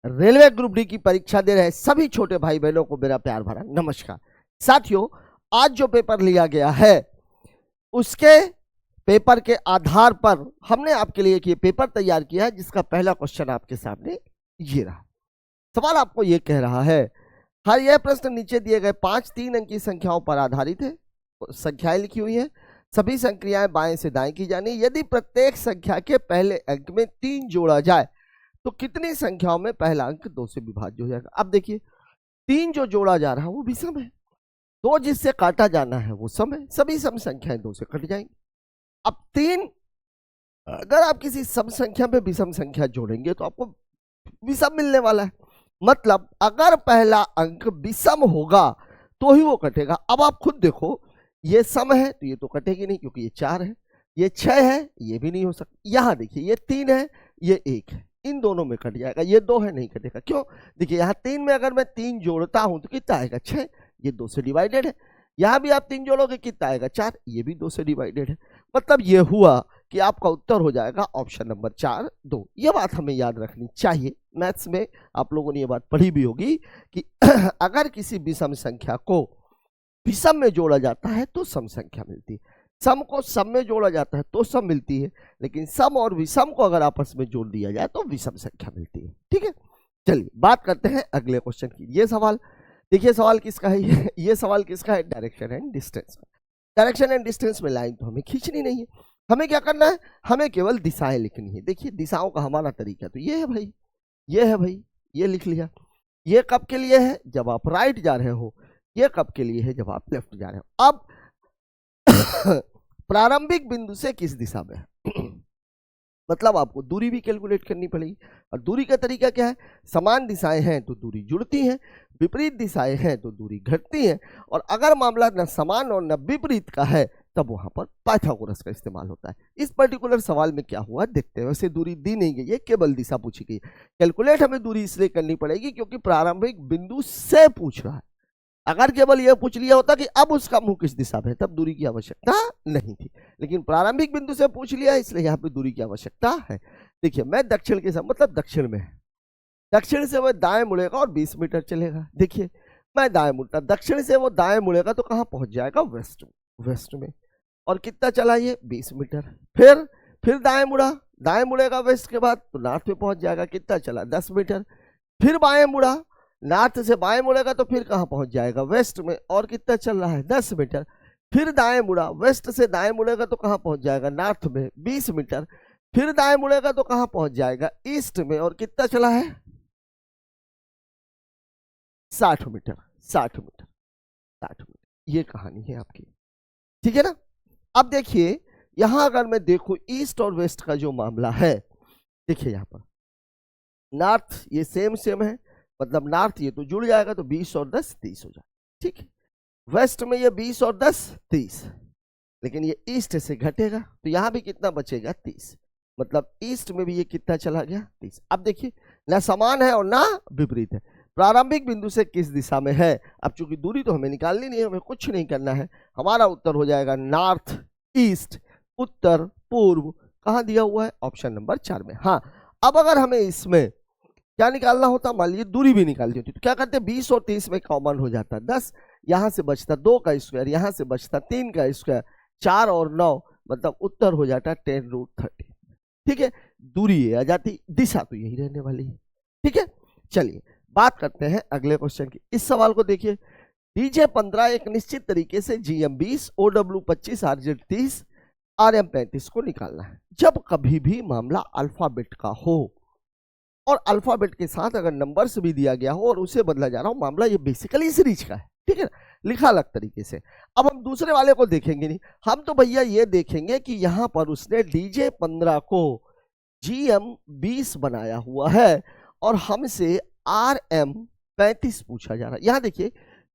Railway group D की परीक्षा दे रहे सभी छोटे भाई बहनों को मेरा प्यार भरा नमस्कार। साथियों, आज जो पेपर लिया गया है उसके पेपर के आधार पर हमने आपके लिए एक पेपर तैयार किया है, जिसका पहला क्वेश्चन आपके सामने ये रहा। सवाल आपको ये कह रहा है, हर यह प्रश्न नीचे दिए गए 5 3 अंक की संख्याओं पर आधारित है। संख्याएं लिखी हुई है, सभी संख्याएं बाएं से दाएं की जानी। यदि प्रत्येक संख्या के पहले अंक में 3 जोड़ा जाए तो कितनी संख्याओं में पहला अंक 2 से विभाज्य हो जाएगा। अब देखिए, 3 जो जोड़ा जा रहा है वो विषम है, 2 जिससे काटा जाना है वो सम है, सभी सम संख्याएं 2 से कट जाएंगी। अब 3, अगर आप किसी सम संख्या में विषम संख्या जोड़ेंगे तो आपको विषम मिलने वाला है। मतलब अगर पहला अंक विषम होगा तो ही वो कटेगा। अब आप खुद देखो, ये सम है तो ये तो कटेगी नहीं, क्योंकि ये 4 है, ये 6 है, ये भी नहीं हो सकता। यहां देखिए, ये 3 है, ये 1 है, इन दोनों में कट जाएगा। ये 2 है, नहीं कटेगा। क्यों? देखिए, यहाँ 3 में अगर मैं 3 जोड़ता हूं तो कितना आएगा? 6, ये 2 से डिवाइडेड है। यहां भी आप 3 जोड़ोगे, कितना आएगा? 4, ये भी 2 से डिवाइडेड है। मतलब ये हुआ कि आपका उत्तर हो जाएगा ऑप्शन नंबर 4 2। ये बात हमें याद रखनी चाहिए। मैथ्स में आप लोगों ने ये बात पढ़ी भी होगी कि अगर किसी विषम संख्या को विषम में जोड़ा जाता है तो सम संख्या मिलती है, सम को सम में जोड़ा जाता है तो सम मिलती है, लेकिन सम और विषम को अगर आपस में जोड़ दिया जाए तो विषम संख्या मिलती है। ठीक है, चलिए बात करते हैं अगले क्वेश्चन की। ये सवाल देखिए, सवाल किसका है? ये सवाल किसका है? डायरेक्शन एंड डिस्टेंस का। डायरेक्शन एंड डिस्टेंस में लाइन तो हमें खींचनी नहीं है, हमें क्या करना है? हमें केवल दिशाएं लिखनी है। देखिए, दिशाओं का हमारा तरीका तो ये है भाई, ये है भाई, ये लिख लिया। ये कब के लिए है? जब आप राइट जा रहे हो। ये कब के लिए है? जब आप लेफ्ट जा रहे हो। अब प्रारंभिक बिंदु से किस दिशा में है? मतलब आपको दूरी भी कैलकुलेट करनी पड़ेगी। और दूरी का तरीका क्या है? समान दिशाएं हैं तो दूरी जुड़ती है, विपरीत दिशाएं हैं तो दूरी घटती है। और अगर मामला न समान और न विपरीत का है तब वहां पर पाइथागोरस का इस्तेमाल होता है। इस पर्टिकुलर सवाल में क्या हुआ देखते हैं। वैसे दूरी दी नहीं गई है, केवल दिशा पूछी गई। कैलकुलेट हमें दूरी इसलिए करनी पड़ेगी क्योंकि प्रारंभिक बिंदु से पूछ रहा है। अगर केवल यह पूछ लिया होता कि अब उसका मुंह किस दिशा में है, तब दूरी की आवश्यकता नहीं थी। लेकिन प्रारंभिक बिंदु से पूछ लिया, इसलिए यहाँ पे दूरी की आवश्यकता है। देखिए, मैं दक्षिण के मतलब दक्षिण में है, दक्षिण से वह दाएं मुड़ेगा और 20 मीटर चलेगा। देखिए, मैं दाएं मुड़ता, दक्षिण से वो दाएं मुड़ेगा तो कहाँ पहुंच जाएगा? वेस्ट में। और कितना चला ये? 20 मीटर। फिर दाएं मुड़ा, दाएं मुड़ेगा वेस्ट के बाद तो नॉर्थ में पहुंच जाएगा। कितना चला? 10 मीटर। फिर बाएं मुड़ा, नॉर्थ से बाएं मुड़ेगा तो फिर कहां पहुंच जाएगा? वेस्ट में। और कितना चल रहा है? 10 मीटर। फिर दाएं मुड़ा, वेस्ट से दाएं मुड़ेगा तो कहां पहुंच जाएगा? नॉर्थ में, 20 मीटर। फिर दाएं मुड़ेगा तो कहां पहुंच जाएगा? ईस्ट में। और कितना चला है? 60 मीटर। 60 metre, 60 metre. ये कहानी है आपकी, ठीक है ना? अब देखिए, यहां अगर मैं देखूं ईस्ट और वेस्ट का जो मामला है, देखिए यहां पर नॉर्थ ये सेम है, मतलब नॉर्थ ये तो जुड़ जाएगा तो 20 और 10 30 हो जाएगा। ठीक है, वेस्ट में ये 20 और 10 30, लेकिन ये ईस्ट से घटेगा तो यहां भी कितना बचेगा? 30। मतलब ईस्ट में भी ये कितना चला गया? 30। अब देखिए, ना समान है और ना विपरीत है। प्रारंभिक बिंदु से किस दिशा में है? अब चूंकि दूरी तो हमें निकालनी नहीं है, हमें कुछ नहीं करना है। हमारा उत्तर हो जाएगा नॉर्थ ईस्ट, उत्तर पूर्व। कहां दिया हुआ है? ऑप्शन नंबर 4 में। हाँ, अब अगर हमें इसमें क्या निकालना होता, मान लीजिए दूरी भी निकालनी होती तो क्या करते? 20 और 30 में कॉमन हो जाता 10, यहां से बचता 2 का स्क्वायर, यहां से बचता 3 का स्क्वायर, 4 और 9, मतलब उत्तर हो जाता 10√30। ठीक है, दूरी ये आ जाती, दिशा तो यही रहने वाली है। ठीक है, चलिए बात करते हैं अगले क्वेश्चन की। इस सवाल को देखिए, डीजे 15 एक निश्चित तरीके से GM 20, OW 25, RZ 30, RM 35 को निकालना है जब कभी भी मामला अल्फाबेट का हो और अल्फाबेट के साथ अगर नंबर्स भी दिया गया हो और उसे बदला जा रहा हो। मामला ये बेसिकली सीरीज का है, ठीक है, लिखा अलग तरीके से। अब हम दूसरे वाले को देखेंगे नहीं, हम तो भैया ये देखेंगे कि यहां पर उसने DJ 15 को GM 20 बनाया हुआ है और हमसे RM 35 पूछा जा रहा है। यहां देखिए,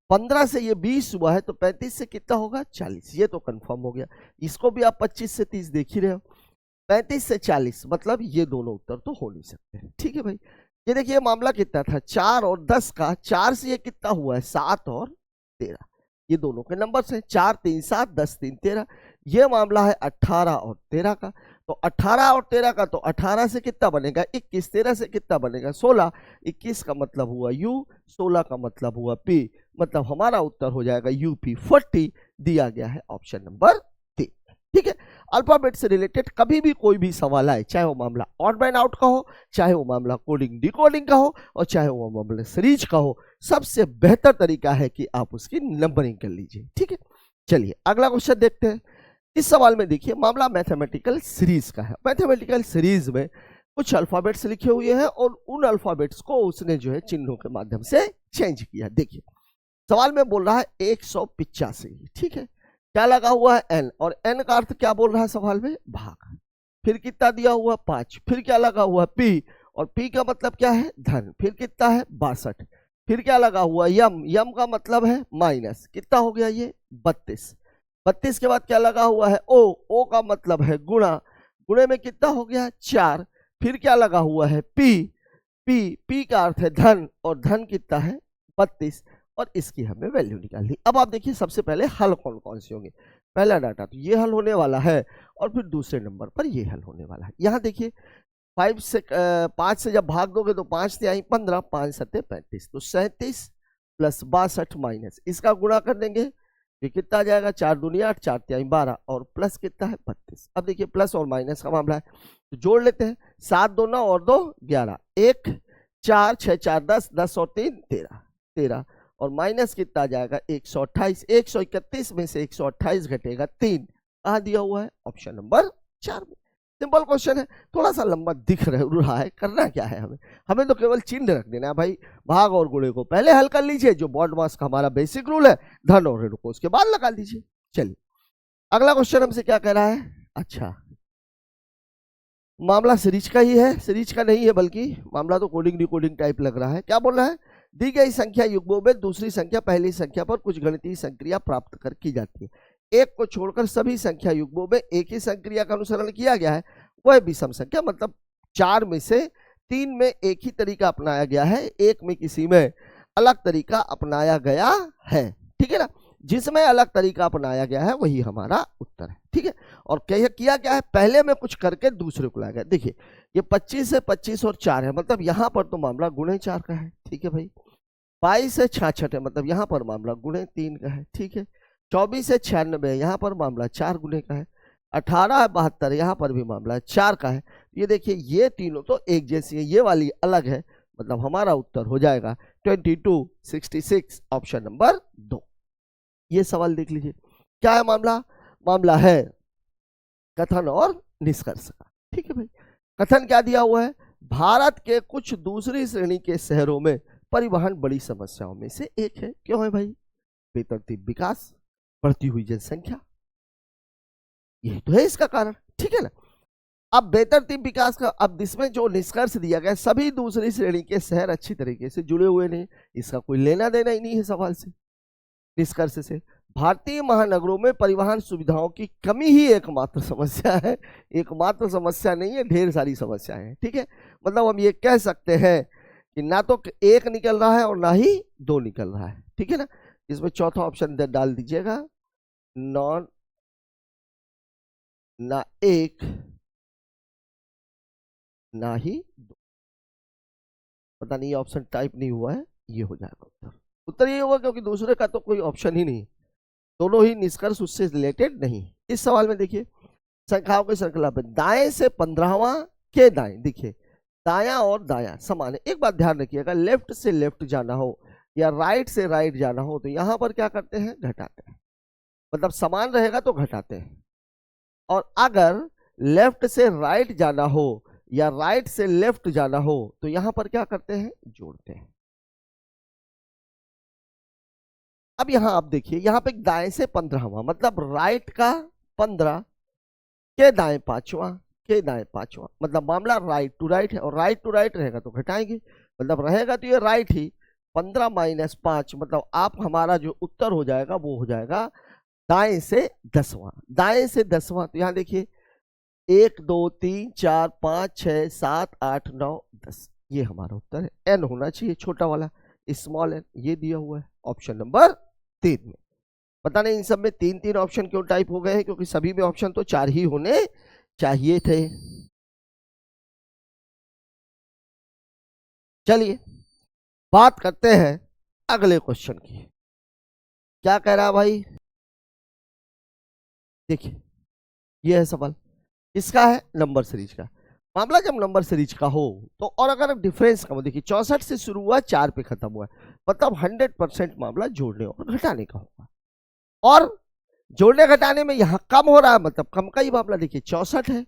15 से ये 20 हुआ है तो 35 से कितना होगा? 40। ये तो कंफर्म हो गया। इसको भी आप 25 से 30 देख ही रहे हो, 35 से 40, मतलब ये दोनों उत्तर तो हो नहीं सकते। ठीक है भाई, ये देखिए मामला कितना था? 4 और 10 का, 4 से ये कितना हुआ है? 7 और 13, ये दोनों के नंबर हैं। 4 3 7, 10 3 13। ये मामला है 18 और 13 का। तो 18 और 13 का, तो 18 से कितना बनेगा 21, 13 से कितना बनेगा 16, 21 का मतलब हुआ यू, 16 का मतलब हुआ पी, मतलब हमारा उत्तर हो जाएगा यूपी 40, दिया गया है ऑप्शन नंबर 3। ठीक है, अल्फाबेट से रिलेटेड कभी भी कोई भी सवाल आए, चाहे वो मामला ऑड मैन आउट का हो, चाहे वो मामला कोडिंग डिकोडिंग का हो, और चाहे वो मामला सीरीज का हो, सबसे बेहतर तरीका है कि आप उसकी नंबरिंग कर लीजिए। ठीक है, चलिए अगला क्वेश्चन देखते हैं। इस सवाल में देखिए मामला मैथमेटिकल सीरीज का है। मैथमेटिकल सीरीज में कुछ अल्फाबेट्स लिखे हुए हैं और उन अल्फाबेट्स को उसने जो है चिन्हों के माध्यम से चेंज किया। देखिए सवाल में बोल रहा है 185, ठीक है, क्या लगा हुआ है एन, और एन का अर्थ क्या बोल रहा है सवाल में भाग, फिर कितना दिया हुआ 5, फिर क्या लगा हुआ पी, और पी का मतलब क्या है धन, फिर कितना है 62, फिर क्या लगा हुआ यम, यम का मतलब है माइनस, कितना हो गया ये 32, 32 के बाद क्या लगा हुआ है ओ, ओ का मतलब है गुणा, गुणे में कितना हो गया 4, फिर क्या लगा हुआ है पी, पी, पी का अर्थ है धन, और धन कितना है 32, और इसकी हमें वैल्यू निकालनी। अब आप देखिए सबसे पहले हल कौन कौन से होंगे। पहला डाटा तो ये हल होने वाला है, और फिर दूसरे नंबर पर ये हल होने वाला है। यहाँ देखिए 5 से जब भाग दोगे तो 5 से आई 15, 5 सत्ते 35, तो 37 प्लस 62 माइनस इसका गुणा कर देंगे, ये कितना आ जाएगा 4 दूनी 8, 4 तिहाई 12, और प्लस कितना है 32। अब देखिए प्लस और माइनस का मामला है तो जोड़ लेते हैं, 7 2 9 और 2 11, 1 4 6 4 10, 10 और 3 13, 13, और माइनस कितना आ जाएगा 128, 131 में से 128 घटेगा 3, कहाँ दिया हुआ है ऑप्शन नंबर 4 में। सिंपल क्वेश्चन है, थोड़ा सा लंबा दिख रहा है, करना क्या है हमें तो केवल चिन्ह रख देना है भाई, भाग और गुणे को पहले हल कर लीजिए, जो बॉड मास का हमारा बेसिक रूल है, धन और ऋण को उसके बाद लगा दीजिए। चलिए अगला क्वेश्चन हमसे क्या कह रहा है, अच्छा मामला सीरीज का ही है, सीरीज का नहीं है बल्कि मामला तो कोडिंग डिकोडिंग टाइप लग रहा है। क्या बोल रहा है, दी गई संख्या युग्मों में दूसरी संख्या पहली संख्या पर कुछ गणितीय संक्रिया प्राप्त कर की जाती है, एक को छोड़कर सभी संख्या युग्मों में एक ही संक्रिया का अनुसरण किया गया है, वह विषम संख्या, मतलब 4 में से 3 में एक ही तरीका अपनाया गया है, एक में किसी में अलग तरीका अपनाया गया है। ठीक है ना, जिसमें अलग तरीका अपनाया गया है वही हमारा उत्तर है। ठीक है, और किया क्या है, पहले में कुछ करके दूसरे को लाया गया। देखिए ये 25 से 25 और 4 है, मतलब यहाँ पर तो मामला गुणे 4 का है। ठीक है भाई, 22 से 66 है, मतलब यहाँ पर मामला गुणे 3 का है। ठीक है, 24 से 96 है, यहाँ पर मामला 4 गुणे का है, 18 है 72, यहाँ पर भी मामला 4 का है। ये देखिए ये तीनों तो एक जैसी है, ये वाली अलग है, मतलब हमारा उत्तर हो जाएगा 22 66, ऑप्शन नंबर 2। ये सवाल देख लीजिए क्या है मामला, मामला है कथन और निष्कर्ष का। ठीक है भाई, कथन क्या दिया हुआ है, भारत के कुछ दूसरी श्रेणी के शहरों में परिवहन बड़ी समस्याओं में से एक है। क्यों है भाई, बेतरतीब विकास, बढ़ती हुई जनसंख्या, यही तो है इसका कारण। ठीक है ना, अब बेतरतीब विकास का, अब इसमें जो निष्कर्ष दिया गया, सभी दूसरी श्रेणी के शहर अच्छी तरीके से जुड़े हुए नहीं, इसका कोई लेना देना ही नहीं है सवाल से, निष्कर्ष से। भारतीय महानगरों में परिवहन सुविधाओं की कमी ही एकमात्र समस्या है, एकमात्र समस्या नहीं है, ढेर सारी समस्याएं हैं। ठीक है, मतलब हम ये कह सकते हैं कि ना तो एक निकल रहा है और ना ही 2 निकल रहा है। ठीक है ना, इसमें चौथा ऑप्शन डाल दीजिएगा, नॉन, ना एक ना ही 2, पता नहीं ये ऑप्शन टाइप नहीं हुआ है, ये हो जाएगा उत्तर। उत्तर ये होगा क्योंकि दूसरे का तो कोई ऑप्शन ही नहीं, दोनों ही निष्कर्ष उससे रिलेटेड नहीं। इस सवाल में देखिए संख्याओं की श्रृंखला पे दाएं से 15वां के दाएं, देखिए दायां और दायां समान है। एक बात ध्यान रखिएगा, लेफ्ट से लेफ्ट जाना हो या राइट से राइट जाना हो तो यहां पर क्या करते हैं, घटाते हैं, मतलब समान रहेगा तो घटाते हैं, और अगर लेफ्ट से राइट जाना हो या राइट से लेफ्ट जाना हो तो यहां पर क्या करते हैं, जोड़ते हैं। अब यहां आप देखिए, यहां पे दाएं से 15वां, मतलब राइट का 15 के दाएं 5वां, के दाएं 5वां, मतलब मामला राइट टू राइट है, और राइट टू राइट रहेगा तो घटाएंगे, मतलब रहेगा तो ये राइट ही, 15 माइनस 5, मतलब आप हमारा जो उत्तर हो जाएगा वो हो जाएगा दाएं से 10वां, दाएं से 10वां। तो यहां देखिए 1 2 3 4 5 6 7 8 9 10, ये हमारा उत्तर है। एन होना चाहिए छोटा वाला, स्मॉल एन, ये दिया हुआ है ऑप्शन नंबर 3 में। पता नहीं इन सब में 3 ऑप्शन क्यों टाइप हो गए हैं, क्योंकि सभी में ऑप्शन तो 4 ही होने चाहिए थे। चलिए बात करते हैं अगले क्वेश्चन की। क्या कह रहा है भाई, देखिए ये है सवाल, इसका है नंबर सीरीज का मामला। जब नंबर सीरीज का हो तो, और अगर डिफरेंस का हो, देखिए 64 से शुरू हुआ 4 पे खत्म हुआ, मतलब 100% मामला जोड़ने और घटाने का होगा। और जोड़ने घटाने में यहाँ कम हो रहा है, मतलब कम का ही मामला। देखिए 64 है,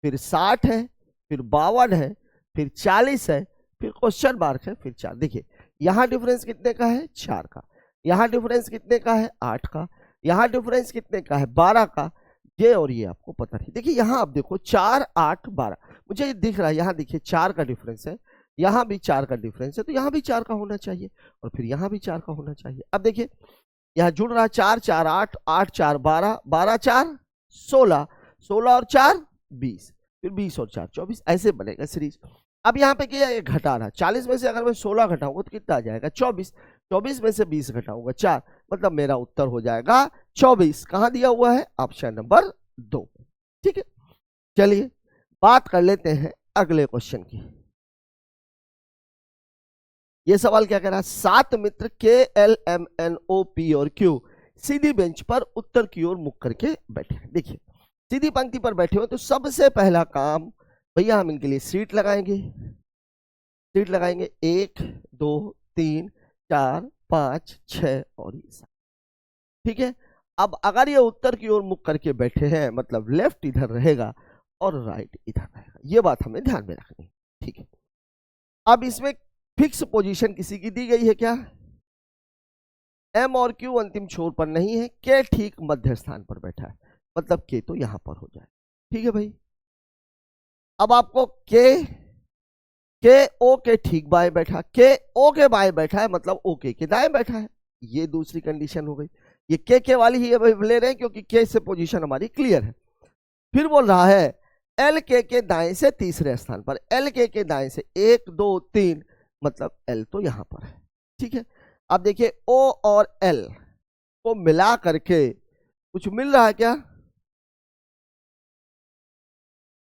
फिर 60 है, फिर 52 है, फिर 40 है, फिर क्वेश्चन मार्क है, फिर 4। देखिए यहाँ डिफरेंस कितने का है, 4 का। यहाँ डिफरेंस कितने का है, 8 का। यहाँ डिफरेंस कितने का है, 12 का। ये और ये आपको पता नहीं। देखिए यहाँ आप देखो 4, 8, 12, मुझे ये दिख रहा है। यहाँ देखिए 4 का डिफरेंस है, यहाँ भी 4 का डिफरेंस है, तो यहाँ भी 4 का होना चाहिए, और फिर यहाँ भी 4 का होना चाहिए। अब देखिए यहाँ जुड़ रहा 4, 4, 8, 8, 4, 12, 12, 4, 16, 16 और 4, 20, फिर 20 और 4, 24, ऐसे बनेगा सीरीज। अब यहाँ पे क्या है, घटा रहा 40 में से अगर मैं 16 घटाऊंगा तो कितना आ जाएगा, 24। 24 में से 20 घटाऊंगा 4, मतलब मेरा उत्तर हो जाएगा 24। कहाँ दिया हुआ है, ऑप्शन नंबर 2। ठीक है, चलिए बात कर लेते हैं अगले क्वेश्चन की। ये सवाल क्या कह रहा है, 7 मित्र के L M N O P और क्यू सीधी बेंच पर उत्तर की ओर मुख करके बैठे हैं। देखिए सीधी पंक्ति पर बैठे हो तो सबसे पहला काम भैया हम इनके लिए सीट लगाएंगे। सीट लगाएंगे 1, 2, 3, 4, 5, 6 और ये 7। ठीक है, अब अगर ये उत्तर की ओर मुख करके बैठे हैं, मतलब लेफ्ट इधर रहेगा और राइट इधर रहेगा। ये बात हमें ध्यान में रखनी है। ठीक है, अब इसमें फिक्स पोजीशन किसी की दी गई है क्या, एम और क्यू अंतिम छोर पर नहीं है, के ठीक मध्य स्थान पर बैठा है, मतलब के तो यहां पर हो जाए। ठीक है भाई, अब आपको के ओ के ठीक बाएं बैठा, के ओ के बाएं बैठा है, मतलब ओ के दाएं बैठा है। ये दूसरी कंडीशन हो गई। ये के वाली ही ले रहे हैं क्योंकि के से पोजीशन हमारी क्लियर है। फिर बोल रहा है एल के दाएं से तीसरे स्थान पर, एल के दाएं से 1, 2, 3, मतलब एल तो यहां पर है। ठीक है, अब देखिए ओ और एल को मिला करके कुछ मिल रहा है क्या,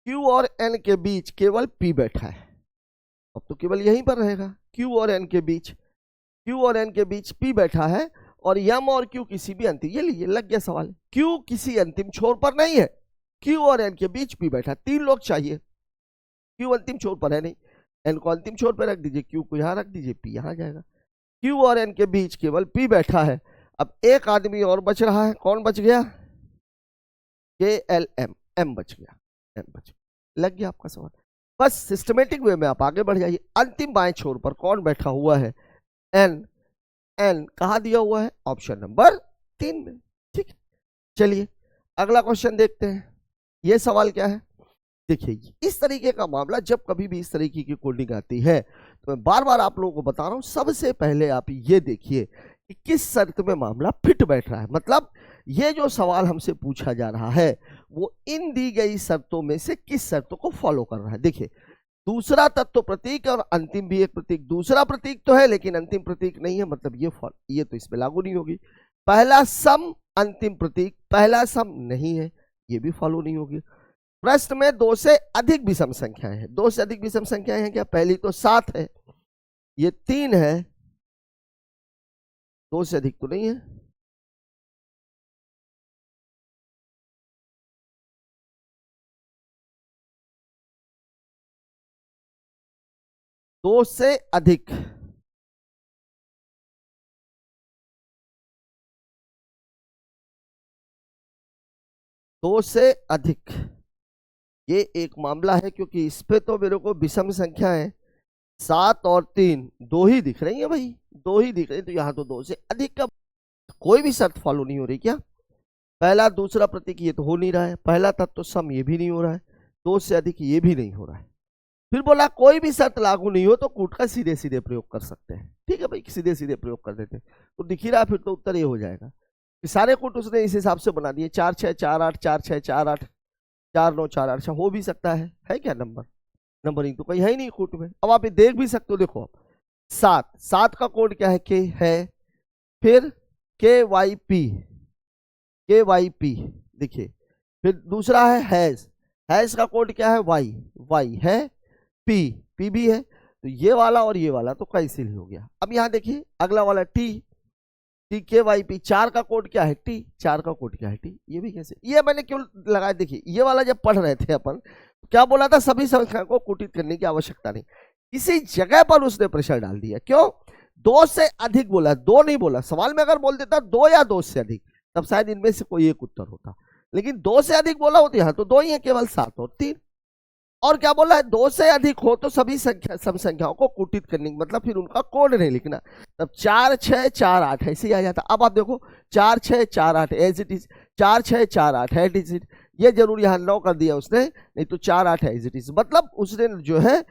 क्यू और एन के बीच केवल पी बैठा है, अब तो केवल यहीं पर रहेगा। क्यू और एन के बीच, क्यू और एन के बीच पी बैठा है, और यम और क्यू किसी भी अंतिम, ये लीजिए लग गया सवाल, क्यू किसी अंतिम छोर पर नहीं है, क्यू और एन के बीच पी बैठा। 3 लोग चाहिए, क्यू अंतिम छोर पर है नहीं, एन को अंतिम छोर पर रख दीजिए, क्यू को यहां रख दीजिए, पी यहां जाएगा। क्यू और एन के बीच केवल पी बैठा है। अब एक आदमी और बच रहा है, कौन बच गया, के एल एम, एम बच गया, एम बच गया। लग गया आपका सवाल। बस सिस्टमेटिक वे में आप आगे बढ़ जाइए। अंतिम बाएं छोर पर कौन बैठा हुआ है, एन। एन कहा दिया हुआ है, ऑप्शन नंबर 3 में। ठीक है, चलिए अगला क्वेश्चन देखते हैं। यह सवाल क्या है, देखिए इस तरीके का मामला जब कभी भी इस तरीके की कोडिंग आती है तो मैं बार बार आप लोगों को बता रहा हूं, सबसे पहले आप ये देखिए कि किस शर्त में मामला फिट बैठ रहा है। मतलब ये जो सवाल हमसे पूछा जा रहा है वो इन दी गई शर्तों में से किस शर्तों को फॉलो कर रहा है। देखिए दूसरा तत्व प्रतीक और अंतिम भी एक प्रतीक, दूसरा प्रतीक तो है लेकिन अंतिम प्रतीक नहीं है, मतलब ये तो इसमें लागू नहीं होगी। पहला सम अंतिम प्रतीक, पहला सम नहीं है, ये भी फॉलो नहीं होगी। प्रश्न में 2 से अधिक विषम संख्याएं हैं, 2 से अधिक विषम संख्याएं हैं क्या, पहली तो 7 है, ये 3 है, 2 से अधिक तो नहीं है। दो से अधिक, दो से अधिक, ये एक मामला है क्योंकि इस पे तो मेरे को विषम संख्याएं 7 और 3 दो ही दिख रही है भाई, 2 ही दिख रही है, तो यहां तो 2 से अधिक का कोई भी शर्त फॉलो नहीं हो रही क्या। पहला दूसरा प्रतीक ये तो हो नहीं रहा है, पहला तत्व तो सम ये भी नहीं हो रहा है, 2 से अधिक ये भी नहीं हो रहा है। फिर बोला कोई भी शर्त लागू नहीं हो तो कूट का सीधे सीधे प्रयोग कर सकते हैं। ठीक है भाई, सीधे सीधे प्रयोग कर देते हैं तो दिख ही रहा, फिर तो उत्तर ये हो जाएगा। सारे कूट उसने इस हिसाब से बना दिए, 4 6 4 8, 4 6 4 8, 4 9 4 8, हो भी सकता है क्या नंबर, नंबरिंग तो कहीं है ही नहीं कूट में। अब आप ये देख भी सकते हो, देखो 7 का कोड क्या है, के है, फिर के वाई पी, देखिए फिर दूसरा है हैज, है इसका कोड क्या है वाई, वाई है पी, पी भी है, तो ये वाला और ये वाला तो कैंसिल ही हो गया। अब यहाँ देखिए अगला वाला टी, टी के वाई पी, 4 का कोड क्या है टी, 4 का कोड क्या है टी, ये भी कैसे, ये मैंने क्यों लगाया, देखिए ये वाला जब पढ़ रहे थे अपन क्या बोला था, सभी संख्या को कूटित करने की आवश्यकता नहीं, इसी जगह पर उसने प्रेशर डाल दिया। क्यों, 2 से अधिक बोला, 2 नहीं बोला। सवाल में अगर बोल देता 2 या 2 से अधिक तब शायद इनमें से कोई एक उत्तर होता, लेकिन 2 से अधिक बोला होता, यहाँ तो 2 ही है केवल, 7 और 3। और क्या बोला है, 2 से अधिक हो तो सभी संख्या सम संख्याओं को कूटित करने की, मतलब फिर उनका कोड नहीं लिखना, तब 4 6 4 8 ऐसे ही आ जाता। अब आप देखो 4 6 4 8 as it is, 4 6 4 8 as it is, ये जरूर यहाँ 9 कर दिया उसने, नहीं तो 4 8 एज इट इज, मतलब उसने जो है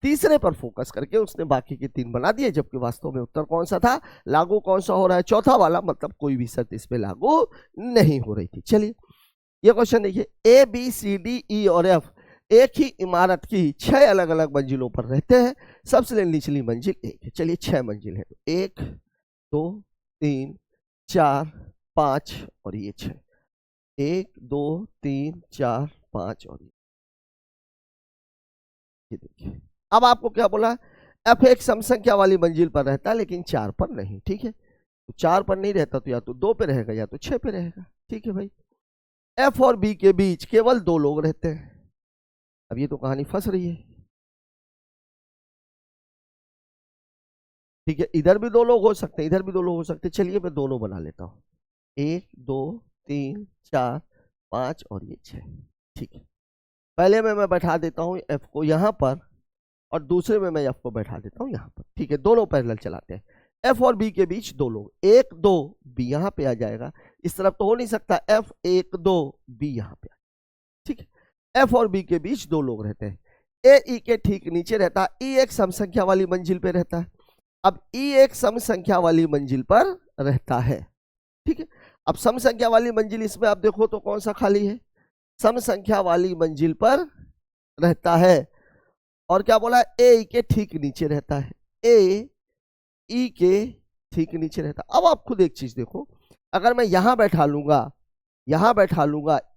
तीसरे पर फोकस करके उसने बाकी के 3 बना दिए, जबकि वास्तव में उत्तर कौन सा था, लागू कौन सा हो रहा है, चौथा वाला, मतलब कोई भी शर्त इस पे लागू नहीं हो रही थी। चलिए ये क्वेश्चन देखिए, A B C D E और एफ एक ही इमारत की 6 अलग अलग मंजिलों पर रहते हैं, सबसे निचली मंजिल 1 है। चलिए 6 मंजिल है, तो 1 2 3 4 5 और ये 6, 1 2 3 4 5 और ये देखिए। अब आपको क्या बोला, एफ एक सम संख्या वाली मंजिल पर रहता है लेकिन 4 पर नहीं, ठीक है, तो 4 पर नहीं रहता तो या तो 2 पे रहेगा या तो 6 पे रहेगा, ठीक है भाई। एफ और बी के बीच केवल 2 लोग रहते हैं, अब ये तो कहानी फंस रही है, ठीक है, इधर भी 2 लोग हो सकते हैं, इधर भी 2 लोग हो सकते हैं, चलिए मैं दोनों बना लेता हूं, 1 2 3 4 5 और ये 6, ठीक है। पहले में मैं बैठा देता हूं एफ को यहां पर और दूसरे में मैं एफ को बैठा देता हूं यहां पर, ठीक है, दोनों पैरेलल चलाते हैं। एफ और बी के बीच 2 लोग, 1 2 बी यहां पे आ जाएगा, इस तरफ तो हो नहीं सकता, एफ 1 2 बी यहां पे, ठीक है। एफ और बी के बीच 2 लोग रहते हैं, ए ई के ठीक नीचे रहता है, ई एक सम संख्या वाली मंजिल पे रहता है। अब ई एक सम संख्या वाली मंजिल पर रहता है, ठीक है। अब सम संख्या वाली मंजिल, इसमें आप देखो तो कौन सा खाली है, सम संख्या वाली मंजिल पर रहता है, और क्या बोला, ए ई के ठीक नीचे रहता है, ए ई के ठीक नीचे रहता है। अब आप खुद एक चीज देखो, अगर मैं यहां बैठा लूंगा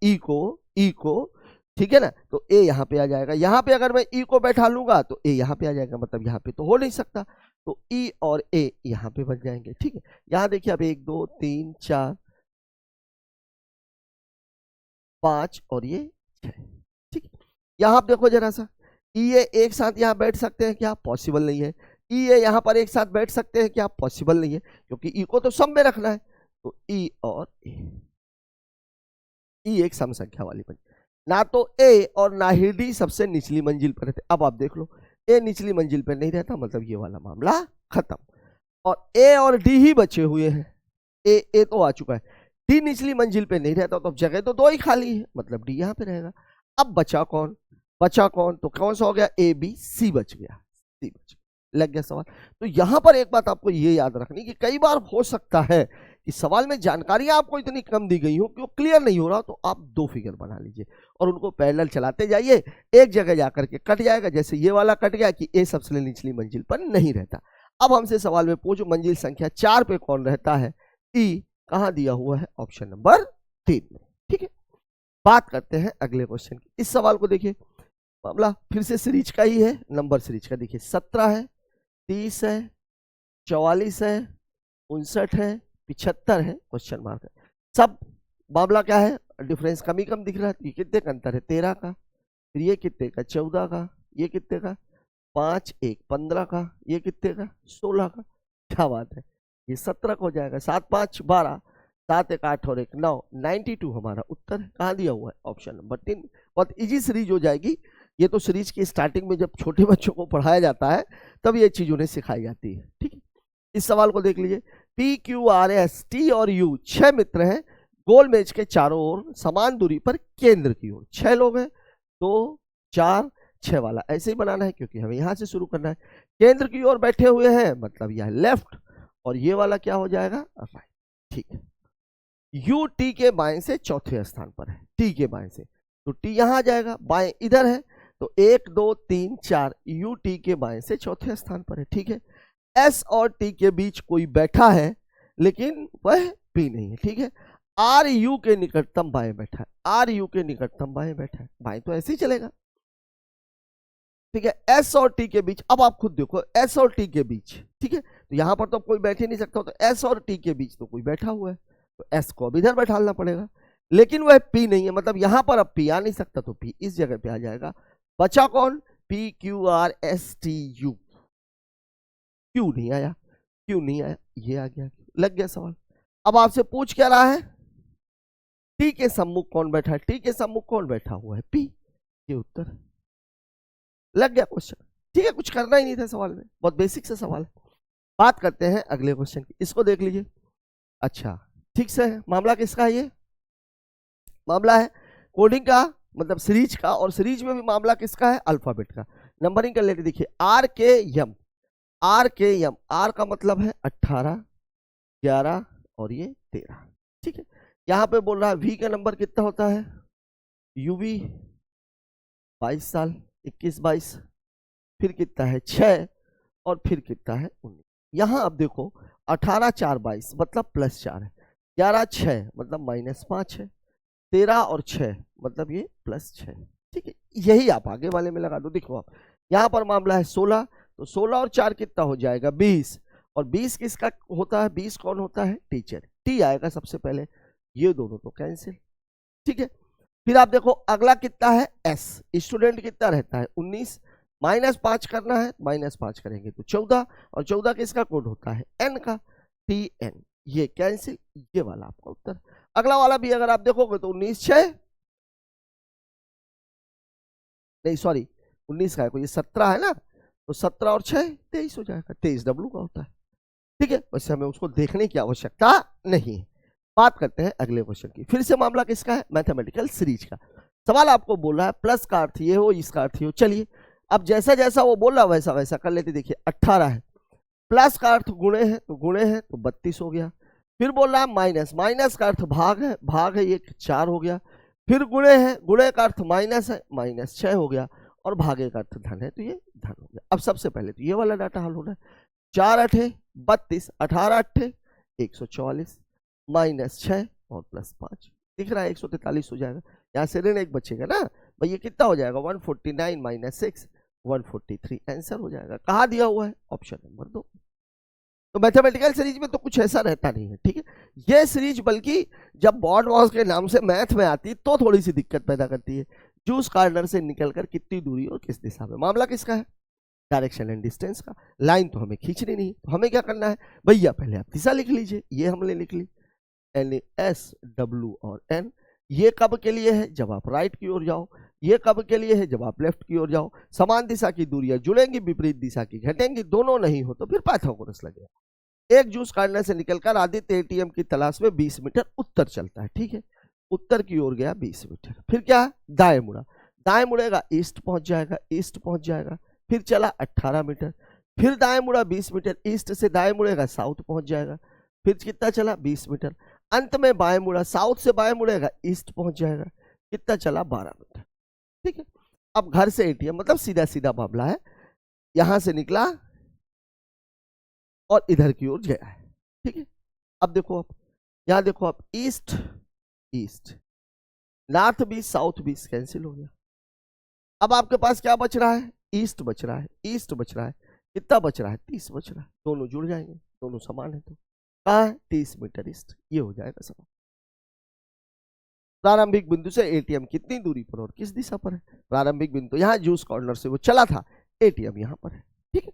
ई को, ठीक है ना, तो ए यहां पे आ जाएगा, यहां पे अगर मैं ई को बैठा लूंगा तो ए यहां पे आ जाएगा, मतलब यहां पे तो हो नहीं सकता, तो ई और ए यहां पे बन जाएंगे, ठीक है। यहां देखिए अब 1 2 3 4 5 और ये 6, ठीक है। यहां आप देखो जरा सा, ई ए एक साथ यहां बैठ सकते हैं क्या, पॉसिबल नहीं है। ई ए यहां पर एक साथ बैठ सकते हैं क्या, पॉसिबल नहीं है, क्योंकि ई को तो सम में रखना है, तो ई और ए, ई एक सम संख्या वाली मंजिल, ना तो ए और ना ही डी सबसे निचली मंजिल पर रहते। अब आप देख लो, ए निचली मंजिल पर नहीं रहता, मतलब ये वाला मामला खत्म, और ए और डी ही बचे हुए हैं, ए तो आ चुका है, डी निचली मंजिल पे नहीं रहता, तो अब जगह तो 2 ही खाली है, मतलब डी यहां पे रहेगा। अब बचा कौन, तो कौन सा हो गया, ए बी सी बच गया, सी बच गया, लग गया सवाल। तो यहां पर एक बात आपको ये याद रखनी कि कई बार हो सकता है कि सवाल में जानकारियां आपको इतनी कम दी गई हो कि वो क्लियर नहीं हो रहा, तो आप 2 फिगर बना लीजिए और उनको पैरेलल चलाते जाइए, एक जगह जाकर के कट जाएगा, जैसे ये वाला कट गया कि ए सबसे निचली मंजिल पर नहीं रहता। अब हमसे सवाल में पूछो मंजिल संख्या 4 पे कौन रहता है, ई कहां दिया हुआ है, ऑप्शन नंबर 3 में, ठीक है। बात करते हैं अगले क्वेश्चन की। इस सवाल को देखिए, मामला फिर से सीरीज का ही है, नंबर सीरीज का, देखिए 17 है, 30 है, 44 है, 59 है, 75 है, क्वेश्चन मार्क है, सब मामला क्या है, डिफरेंस कम ही कम दिख रहा है। ये कितने का अंतर है, 13 का, फिर ये कितने का, 14 का, ये कितने का, 5 1 15 का, ये कितने का, 16 का, क्या बात है, ये 17 का हो जाएगा, 7 5 12, 7 1 8 और 1 9, 92 हमारा उत्तर है। कहाँ दिया हुआ है, ऑप्शन नंबर 3। बहुत इजी सीरीज हो जाएगी, ये तो सीरीज की स्टार्टिंग में जब छोटे बच्चों को पढ़ाया जाता है तब ये चीज उन्हें सिखाई जाती है, ठीक है। इस सवाल को देख लीजिए, P Q R S T और यू 6 मित्र हैं, गोल मेज के चारों ओर समान दूरी पर केंद्र की ओर, 6 लोग हैं, 2 4 6 वाला ऐसे ही बनाना है क्योंकि हमें यहां से शुरू करना है, केंद्र की ओर बैठे हुए हैं, मतलब यह लेफ्ट, और ये वाला क्या हो जाएगा, राइट, ठीक है। यू टी के बाएं से चौथे स्थान पर है, टी के बाएं से, तो टी यहां आ जाएगा, बाएं इधर है, तो 1 2 3 4 यू टी के बाएं से चौथे स्थान पर है, ठीक है। एस और टी के बीच कोई बैठा है लेकिन वह पी नहीं है, ठीक है। आर यू के निकटतम बाएं बैठा है, आर यू के निकटतम बाएं बैठा है, बाएं तो ऐसे ही चलेगा, ठीक है। एस और टी के बीच, अब आप खुद देखो एस और टी के बीच, ठीक है, तो यहां पर तो कोई बैठ ही नहीं सकता, तो एस और टी के बीच तो कोई बैठा हुआ है, तो एस को अब इधर बैठालना पड़ेगा, लेकिन वह पी नहीं है, मतलब यहां पर अब पी आ नहीं सकता, तो पी इस जगह पे आ जाएगा। बचा कौन, P Q R S T you, क्यों नहीं आया, क्यों नहीं आया, ये आ गया, लग गया सवाल। अब आपसे पूछ क्या रहा है, टी के सम्मुख कौन बैठा है, टी के सम्मुख कौन बैठा हुआ है, पी, ये उत्तर, लग गया क्वेश्चन, ठीक है, कुछ करना ही नहीं था सवाल में, बहुत बेसिक से सवाल है। बात करते हैं अगले क्वेश्चन की, इसको देख लीजिए। अच्छा ठीक से है, मामला किसका है, ये मामला है कोडिंग का, मतलब सीरीज का, और सीरीज में भी मामला किसका है, अल्फाबेट का। नंबरिंग कर लेते, देखिए आर के यम, आर के यम, आर का मतलब है 18, 11 और ये 13, ठीक है। यहां पे बोल रहा है वी का नंबर कितना होता है, यूवी 22 साल, 21 22, फिर कितना है 6, और फिर कितना है 19। यहां अब देखो 18 4 22 मतलब +4 है, 11 6 मतलब -5 है, 13 और 6 मतलब ये +6, ठीक है। यही आप आगे वाले में लगा दो, देखो आप यहाँ पर मामला है 16, तो 16 और 4 कितना हो जाएगा 20, और 20 किसका होता है, 20 कौन होता है, टीचर, टी आएगा सबसे पहले, ये दोनों तो कैंसिल, ठीक है। फिर आप देखो अगला कितना है, एस, स्टूडेंट कितना रहता है 19, -5 करना है, -5 करेंगे तो 14, और 14 किसका कोड होता है, एन का, टी एन, ये कैंसिल, ये वाला आपका उत्तर। अगला वाला भी अगर आप देखोगे तो 19 6, नहीं सॉरी 19 का है, ये 17 है ना, तो 17 और 6 23 हो जाएगा, 23 डब्लू का होता है, ठीक है। वैसे हमें उसको देखने की आवश्यकता नहीं है। बात करते हैं अगले क्वेश्चन की, फिर से मामला किसका है, मैथमेटिकल सीरीज का। सवाल आपको बोल रहा है प्लस का अर्थ ये हो, इसका अर्थ ये हो, चलिए अब जैसा जैसा वो बोल रहा है वैसा वैसा कर लेते। देखिए 18 है, प्लस का अर्थ गुणे है, तो गुणे है तो 32 हो गया, फिर बोल रहा है माइनस, माइनस का अर्थ भाग है, भाग है ये 4 हो गया, फिर गुणे है, गुणे का अर्थ माइनस है, -6 हो गया, और भागे का अर्थ धन है, तो ये धन हो गया। अब सबसे पहले तो ये वाला डाटा हल होना है, 4 8 32, 18 8 144, -6 और +5, दिख रहा है 143 हो जाएगा, यहाँ से ऋण 1 बचेगा ना भाई, ये कितना हो जाएगा 149 - 6 143, आंसर हो जाएगा। कहाँ दिया हुआ है, ऑप्शन नंबर 2। तो मैथमेटिकल सीरीज में तो कुछ ऐसा रहता नहीं है, ठीक है। ये सीरीज बल्कि जब बॉड वॉल्स के नाम से मैथ में आती है तो थोड़ी सी दिक्कत पैदा करती है, जूस कार्नर से निकलकर कितनी दूरी और किस दिशा में, मामला किसका है, डायरेक्शन एंड डिस्टेंस का। लाइन तो हमें खींचनी नहीं, तो हमें क्या करना है भैया, पहले आप दिशा लिख लीजिए, ये हमने लिख ली एन एस डब्ल्यू और एन, ये कब के लिए है, जब आप राइट की ओर जाओ, ये कब के लिए है, जब आप लेफ्ट की ओर जाओ। समान दिशा की दूरियां जुड़ेंगी, विपरीत दिशा की घटेंगी, दोनों नहीं हो तो फिर पाइथागोरस लगेगा। एक जूस काटने से निकलकर आदित्य एटीएम की तलाश में 20 मीटर उत्तर चलता है, ठीक है, उत्तर की ओर गया 20 मीटर, फिर क्या दाएं मुड़ा, दाएं मुड़ेगा ईस्ट पहुंच जाएगा, ईस्ट पहुंच जाएगा, फिर चला 18 मीटर, फिर दाएं मुड़ा 20 मीटर, ईस्ट से दाएं मुड़ेगा साउथ पहुंच जाएगा, फिर कितना चला 20 मीटर, अंत में बाएं मुड़ा, साउथ से बाएं मुड़ेगा ईस्ट पहुंच जाएगा, कितना चला 12 मीटर, ठीक है। अब घर से एटीएम मतलब सीधा सीधा मामला है, यहां से निकला और इधर की ओर गया है, ठीक है। अब देखो आप यहां देखो आप, east east, north 20 south 20 cancel हो गया। अब आपके पास क्या बच रहा है, ईस्ट बच रहा है, ईस्ट बच रहा है, कितना बच रहा है 30 बच रहा है, दोनों जुड़ जाएंगे, दोनों समान है, तो कहाँ है 30 मीटर ईस्ट, ये हो जाएगा सवाल। प्रारंभिक बिंदु से एटीएम कितनी दूरी पर और किस दिशा पर है, प्रारंभिक बिंदु यहाँ जूस कॉर्नर से वो चला था, एटीएम यहाँ पर है, ठीक है।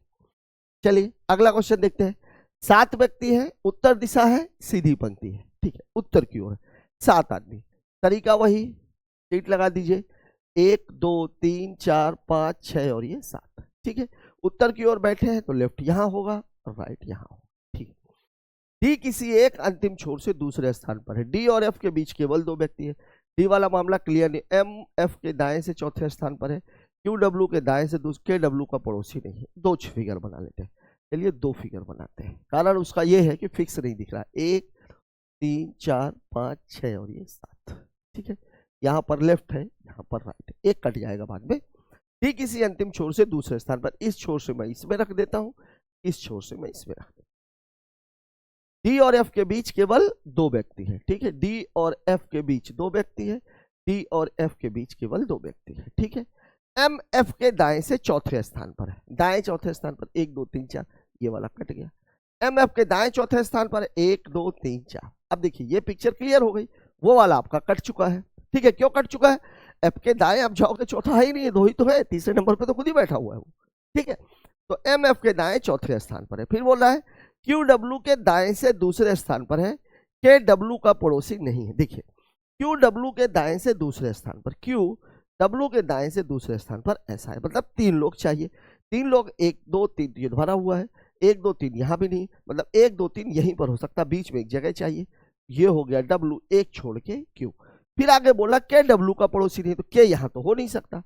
चलिए अगला क्वेश्चन देखते हैं। 7 व्यक्ति हैं, उत्तर दिशा है, सीधी पंक्ति है, ठीक है, उत्तर की ओर 7 आदमी, तरीका वही, टीट लगा दीजिए, 1 2 3 4 5 6 और ये 7, ठीक है। उत्तर की ओर बैठे हैं तो लेफ्ट यहाँ होगा और राइट यहाँ होगा, ठीक है। डी किसी एक अंतिम छोर से दूसरे स्थान पर है, डी और एफ के बीच केवल 2 व्यक्ति है, डी वाला मामला क्लियर नहीं, एम एफ के दाएं से चौथे स्थान पर है, क्यू डब्ल्यू के दाएं से दूसरे, के डब्ल्यू का पड़ोसी नहीं है, 2 फिगर बना लेते हैं, चलिए 2 फिगर बनाते हैं, कारण उसका ये है कि फिक्स नहीं दिख रहा, 1 3 4 5 6 और ये 7, ठीक है। यहाँ पर लेफ्ट है, यहाँ पर राइट है, एक कट जाएगा बाद में। डी किसी अंतिम छोर से दूसरे स्थान पर, इस छोर से मैं इसमें रख देता हूँ, इस छोर से मैं इसमें रख देता हूँ, डी और एफ के बीच केवल दो व्यक्ति हैं, ठीक है, डी और एफ के बीच दो व्यक्ति हैं, डी और एफ के बीच केवल दो व्यक्ति हैं, ठीक है। एम एफ के दाएं से चौथे स्थान पर है, दाएं चौथे स्थान पर 1 2 3 4, ये वाला कट गया। एम एफ के दाएं चौथे स्थान पर 1 2 3 4। अब देखिए ये पिक्चर क्लियर हो गई, वो वाला आपका कट चुका है, ठीक है। क्यों कट चुका है? एफ के दाएं आप जाओगे चौथा है ही नहीं है, दो ही तो है, तीसरे नंबर पे तो खुद ही बैठा हुआ है वो, ठीक है। तो एम एफ के दाएं चौथे स्थान पर है। फिर बोल रहा है क्यू डब्ल्यू के दाएं से दूसरे स्थान पर है, के डब्ल्यू का पड़ोसी नहीं है। देखिए क्यू डब्ल्यू के दाएं से दूसरे स्थान पर, क्यू डब्ल्यू के दाएं से दूसरे स्थान पर ऐसा है, मतलब 3 लोग चाहिए। 3 लोग 1 2 3 ये भरा हुआ है, 1 2 3 यहाँ भी नहीं, मतलब 1 2 3 यहीं पर हो सकता, बीच में एक जगह चाहिए। ये हो गया डब्ल्यू, एक छोड़ के क्यू। फिर आगे बोला के डब्ल्यू का पड़ोसी नहीं, तो के यहाँ तो हो नहीं सकता,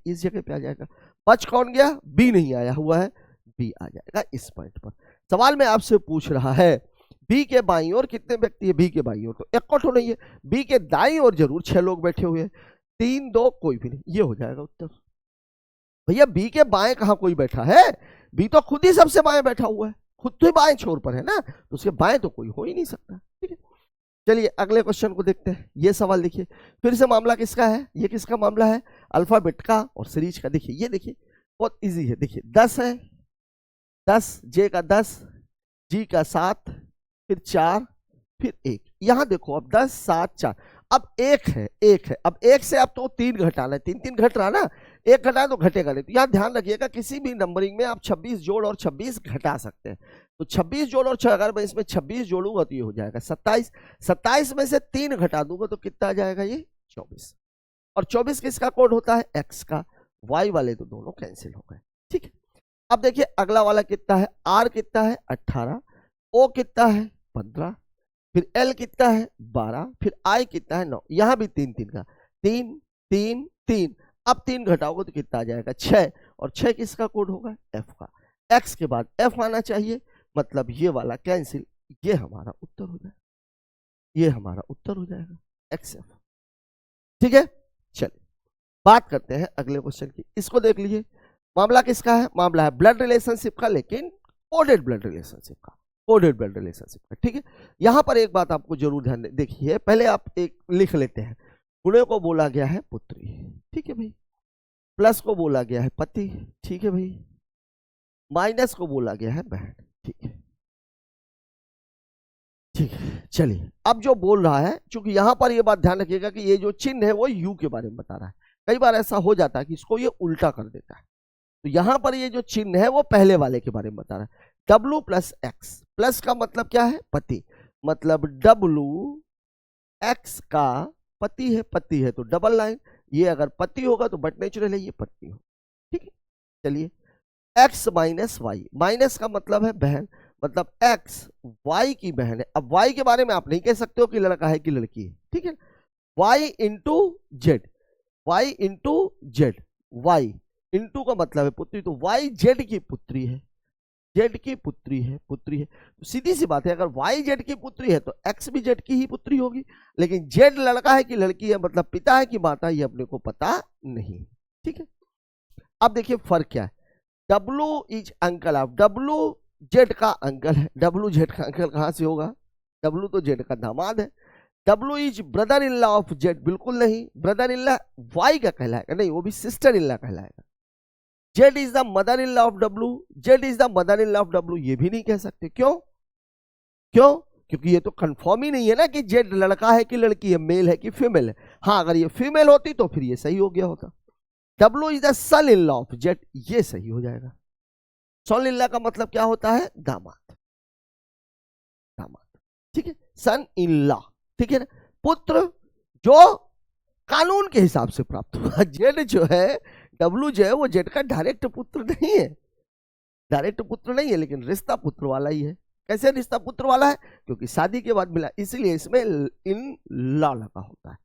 इस जगह पे आ जाएगा। बच कौन गया? बी नहीं आया हुआ है, बी आ जाएगा इस पॉइंट पर। सवाल में आपसे पूछ रहा है बी के बाईं ओर कितने व्यक्ति है? बी के बाईं ओर तो एक तो नहीं है, बी के दाईं ओर जरूर 6 लोग बैठे हुए हैं, 3 2 कोई भी नहीं, ये हो जाएगा उत्तर। भैया बी के बाएं कहां कोई बैठा है? बी तो खुद ही सबसे बाएं बैठा हुआ है, खुद तो बाएं छोर पर है ना, तो उसके बाएं तो कोई हो ही नहीं सकता, ठीक है। चलिए अगले क्वेश्चन को देखते हैं। ये सवाल देखिए, फिर से मामला किसका है? ये किसका मामला है? अल्फाबेट का और सीरीज का। देखिए ये देखिए बहुत इजी है, देखिए 10 है, 10 जे का 10, जी का 7, फिर 4, फिर 1। यहां देखो अब 10 7 4, अब 1 है, 1 है, अब 1 से अब तो 3 घटाना है, 3 3 घट रहा ना, 1 घटाए तो घटेगा नहीं। तो यहां ध्यान रखिएगा किसी भी नंबरिंग में आप 26 जोड़ और 26 घटा सकते हैं। तो 26 जोड़ और अगर मैं इसमें 26 जोड़ूंगा तो ये हो जाएगा 27, 27 में से 3 घटा दूंगा तो कितना आ जाएगा? ये 24। और 24 किसका कोड होता है? एक्स का। वाई वाले तो दोनों कैंसिल हो गए, ठीक है। अब देखिए अगला वाला कितना है? आर कितना है? 18, ओ कितना है? 15, फिर एल कितना है? 12, फिर आई कितना है? 9। यहां भी 3 3 का, 3 3 3, अब 3 घटाओगे तो कितना आ जाएगा? 6। और 6 किसका कोड होगा? एफ का। एक्स के बाद एफ आना चाहिए, मतलब ये वाला कैंसिल, ये हमारा उत्तर हो जाएगा, ये हमारा उत्तर हो जाएगा एक्स एफ, ठीक है। चलिए बात करते हैं अगले क्वेश्चन की, इसको देख लीजिए। मामला किसका है? मामला है ब्लड रिलेशनशिप का, लेकिन कोडेड ब्लड रिलेशनशिप का, कोडेड ब्लड रिलेशनशिप का, ठीक है। यहां पर एक बात आपको जरूर ध्यान देखिए, पहले आप एक लिख लेते हैं, गुणे को बोला गया है पुत्री, ठीक है भाई, प्लस को बोला गया है पति, ठीक है भाई, माइनस को बोला गया है बहन, ठीक है, ठीक है। चलिए अब जो बोल रहा है, चूंकि यहां पर ये बात ध्यान रखिएगा कि ये जो चिन्ह है वो यू के बारे में बता रहा है। कई बार ऐसा हो जाता है कि इसको ये उल्टा कर देता है, तो यहां पर ये जो चिन्ह है वो पहले वाले के बारे में बता रहा है। W प्लस एक्स, प्लस का मतलब क्या है? पति, मतलब W एक्स का पति है, पति है तो डबल लाइन, ये अगर पति होगा तो बट नेचुरल है, ये पत्नी हो, ठीक है। चलिए x माइनस वाई, माइनस का मतलब है बहन, मतलब x y की बहन है। अब y के बारे में आप नहीं कह सकते हो कि लड़का है कि लड़की है, ठीक है। y into Z, y into Z, y into का मतलब है पुत्री, तो y जेड की पुत्री है, जेड की पुत्री है, पुत्री है। तो सीधी सी बात है, अगर y जेड की पुत्री है तो x भी जेड की ही पुत्री होगी, लेकिन जेड लड़का है कि लड़की है, मतलब पिता है कि माता, ये अपने को पता नहीं, ठीक है। अब देखिए फर्क क्या है, W is uncle of, W Z का अंकल है, W जेड का अंकल कहां से होगा? W तो जेड का दामाद है। W is brother in law of Z, बिल्कुल नहीं, ब्रदर इन लॉ वाई का कहलाएगा, नहीं वो भी सिस्टर इन लॉ कहलाएगा। Z is the mother in law of W, Z is the mother in law of W, ये भी नहीं कह सकते। क्यों? क्यों? क्योंकि ये तो कंफर्म ही नहीं है ना कि जेड लड़का है कि लड़की है, मेल है कि फीमेल है। हाँ अगर ये फीमेल होती तो फिर ये सही हो गया होता। W is the son in law of Z, ये सही हो जाएगा। सन इन लॉ का मतलब क्या होता है? दामाद, दामाद, ठीक है, सन इन लॉ, ठीक है ना। पुत्र जो कानून के हिसाब से प्राप्त हुआ, जेड जो है, W जो है वो जेड का डायरेक्ट पुत्र नहीं है, डायरेक्ट पुत्र नहीं है, लेकिन रिश्ता पुत्र वाला ही है। कैसे रिश्ता पुत्र वाला है? क्योंकि शादी के बाद मिला, इसलिए इसमें इन लॉ लगा होता है,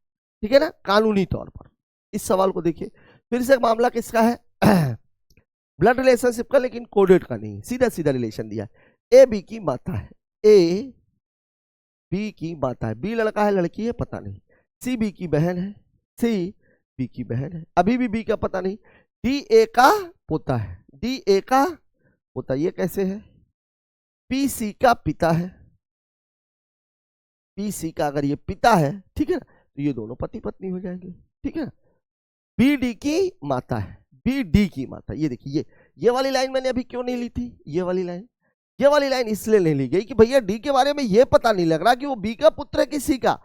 ठीक है ना, कानूनी तौर पर। इस सवाल को देखिए, फिर से मामला किसका है? ब्लड रिलेशनशिप का, लेकिन कोडेड का नहीं, सीधा सीधा रिलेशन दिया। ए बी की माता है, ए बी की माता है, बी लड़का है लड़की है पता नहीं, सी बी की बहन है, सी बी की बहन है, अभी भी बी का पता नहीं, डी ए का पोता है, डी ए का पोता, ये कैसे है? पी सी का पिता है, पी सी का अगर ये पिता है, ठीक है ना, तो ये दोनों पति पत्नी हो जाएंगे, ठीक है ना। बी डी की माता है, बी डी की माता, ये देखिए ये वाली लाइन मैंने अभी क्यों नहीं ली थी, ये वाली लाइन इसलिए नहीं ली गई कि भैया डी के बारे में ये पता नहीं लग रहा कि वो बी का पुत्र है किसी का,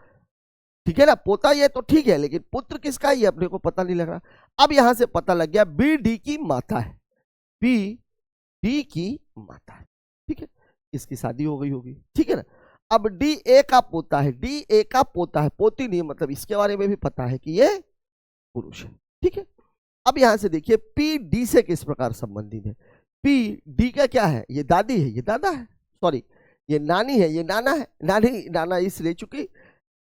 ठीक है ना। पोता ये तो ठीक है, लेकिन पुत्र किसका है ये अपने को पता नहीं लग रहा। अब यहां से पता लग गया बी डी की माता है, बी डी की माता है, ठीक है, इसकी शादी हो गई होगी, ठीक है ना। अब डी ए का पोता है, डी ए का पोता है, पोती नहीं, मतलब इसके बारे में भी पता है कि ये पुरुष है, ठीक है। अब यहां से देखिए पी डी से किस प्रकार संबंधित है। पी डी का क्या है, ये दादी है, ये दादा है, सॉरी ये नानी है, ये नाना है, नानी नाना इसलिए चूंकि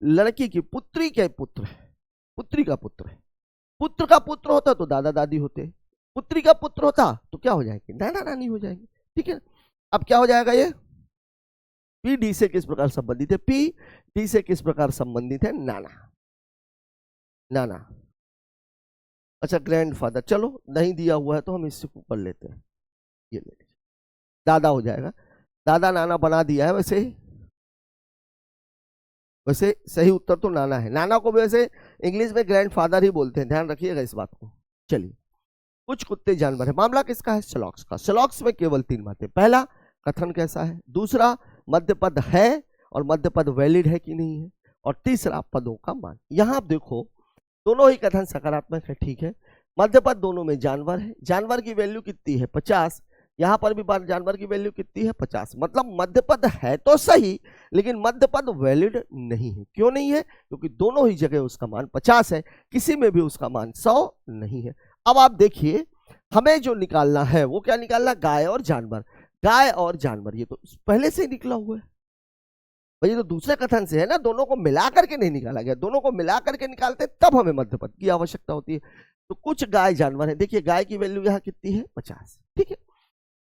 लड़की की पुत्री के पुत्र है, पुत्री का पुत्र है, पुत्र का पुत्र होता तो दादा दादी होते, पुत्री का पुत्र होता तो क्या हो जाएंगे, नाना नानी हो जाएंगे, ठीक है। अब क्या हो जाएगा, ये पी डी से किस प्रकार संबंधित है, पी डी से किस प्रकार संबंधित है, नाना, नाना, अच्छा ग्रैंडफादर, चलो नहीं दिया हुआ है तो हम इससे ऊपर लेते हैं, ये ले लीजिए, दादा हो जाएगा, दादा नाना बना दिया है, वैसे सही उत्तर तो नाना है, नाना को वैसे इंग्लिश में ग्रैंडफादर ही बोलते हैं, ध्यान रखिएगा इस बात को। चलिए, कुछ कुत्ते जानवर है, मामला किसका है, स्लॉक्स का। स्लॉक्स में केवल 3 बातें, पहला कथन कैसा है, दूसरा मध्य पद है और मध्य पद वैलिड है कि नहीं है, और तीसरा पदों का मान। यहां आप देखो दोनों ही कथन सकारात्मक है, ठीक है। मध्य पद दोनों में जानवर है, जानवर की वैल्यू कितनी है 50, यहां पर भी जानवर की वैल्यू कितनी है 50, मतलब मध्य पद है तो सही लेकिन मध्य पद वैलिड नहीं है। क्यों नहीं है, क्योंकि दोनों ही जगह उसका मान 50 है, किसी में भी उसका मान 100 नहीं है। अब आप देखिए हमें जो निकालना है वो क्या निकालना, गाय और जानवर, गाय और जानवर ये तो पहले से ही निकला हुआ है भाई, ये तो दूसरे कथन से है ना, दोनों को मिला करके नहीं निकाला गया, दोनों को मिला करके निकालते तब हमें मध्य पद की आवश्यकता होती है। तो कुछ गाय जानवर है, देखिए गाय की वैल्यू यहाँ कितनी है 50, ठीक है,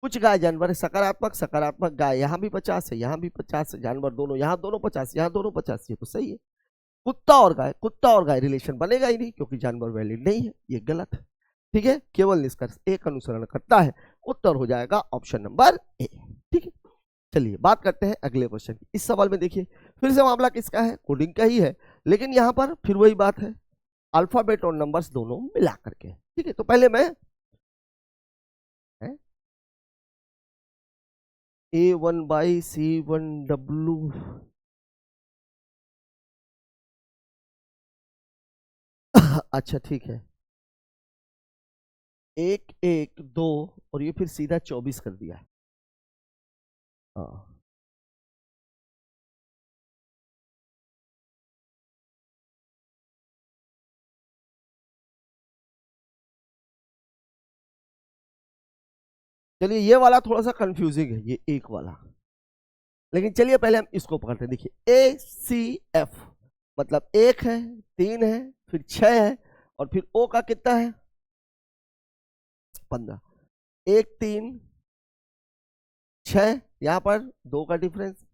कुछ गाय जानवर है, सकारात्मक सकारात्मक, गाय यहाँ भी 50 है, यहाँ भी 50 है, जानवर दोनों, यहाँ दोनों 50, यहाँ दोनों 50, ये तो सही है। कुत्ता और गाय रिलेशन बनेगा ही नहीं क्योंकि जानवर वैलिड नहीं है, ये गलत है, ठीक है। केवल निष्कर्ष एक अनुसरण करता है, उत्तर हो जाएगा ऑप्शन नंबर ए, ठीक है। चलिए बात करते हैं अगले क्वेश्चन की। इस सवाल में देखिए फिर से मामला किसका है, कोडिंग का ही है, लेकिन यहाँ पर फिर वही बात है, अल्फाबेट और नंबर्स दोनों मिला करके, ठीक है। तो पहले मैं A1/C1W अच्छा ठीक है, 1 1 2 और ये फिर सीधा 24 कर दिया है, हाँ चलिए ये वाला थोड़ा सा कंफ्यूजिंग है, ये एक वाला, लेकिन चलिए पहले हम इसको पकड़ते हैं। देखिए ACF मतलब 1 है, 3 है, फिर 6 है और फिर O का कितना है 15, 1 3 6, यहां पर 2 का डिफरेंस,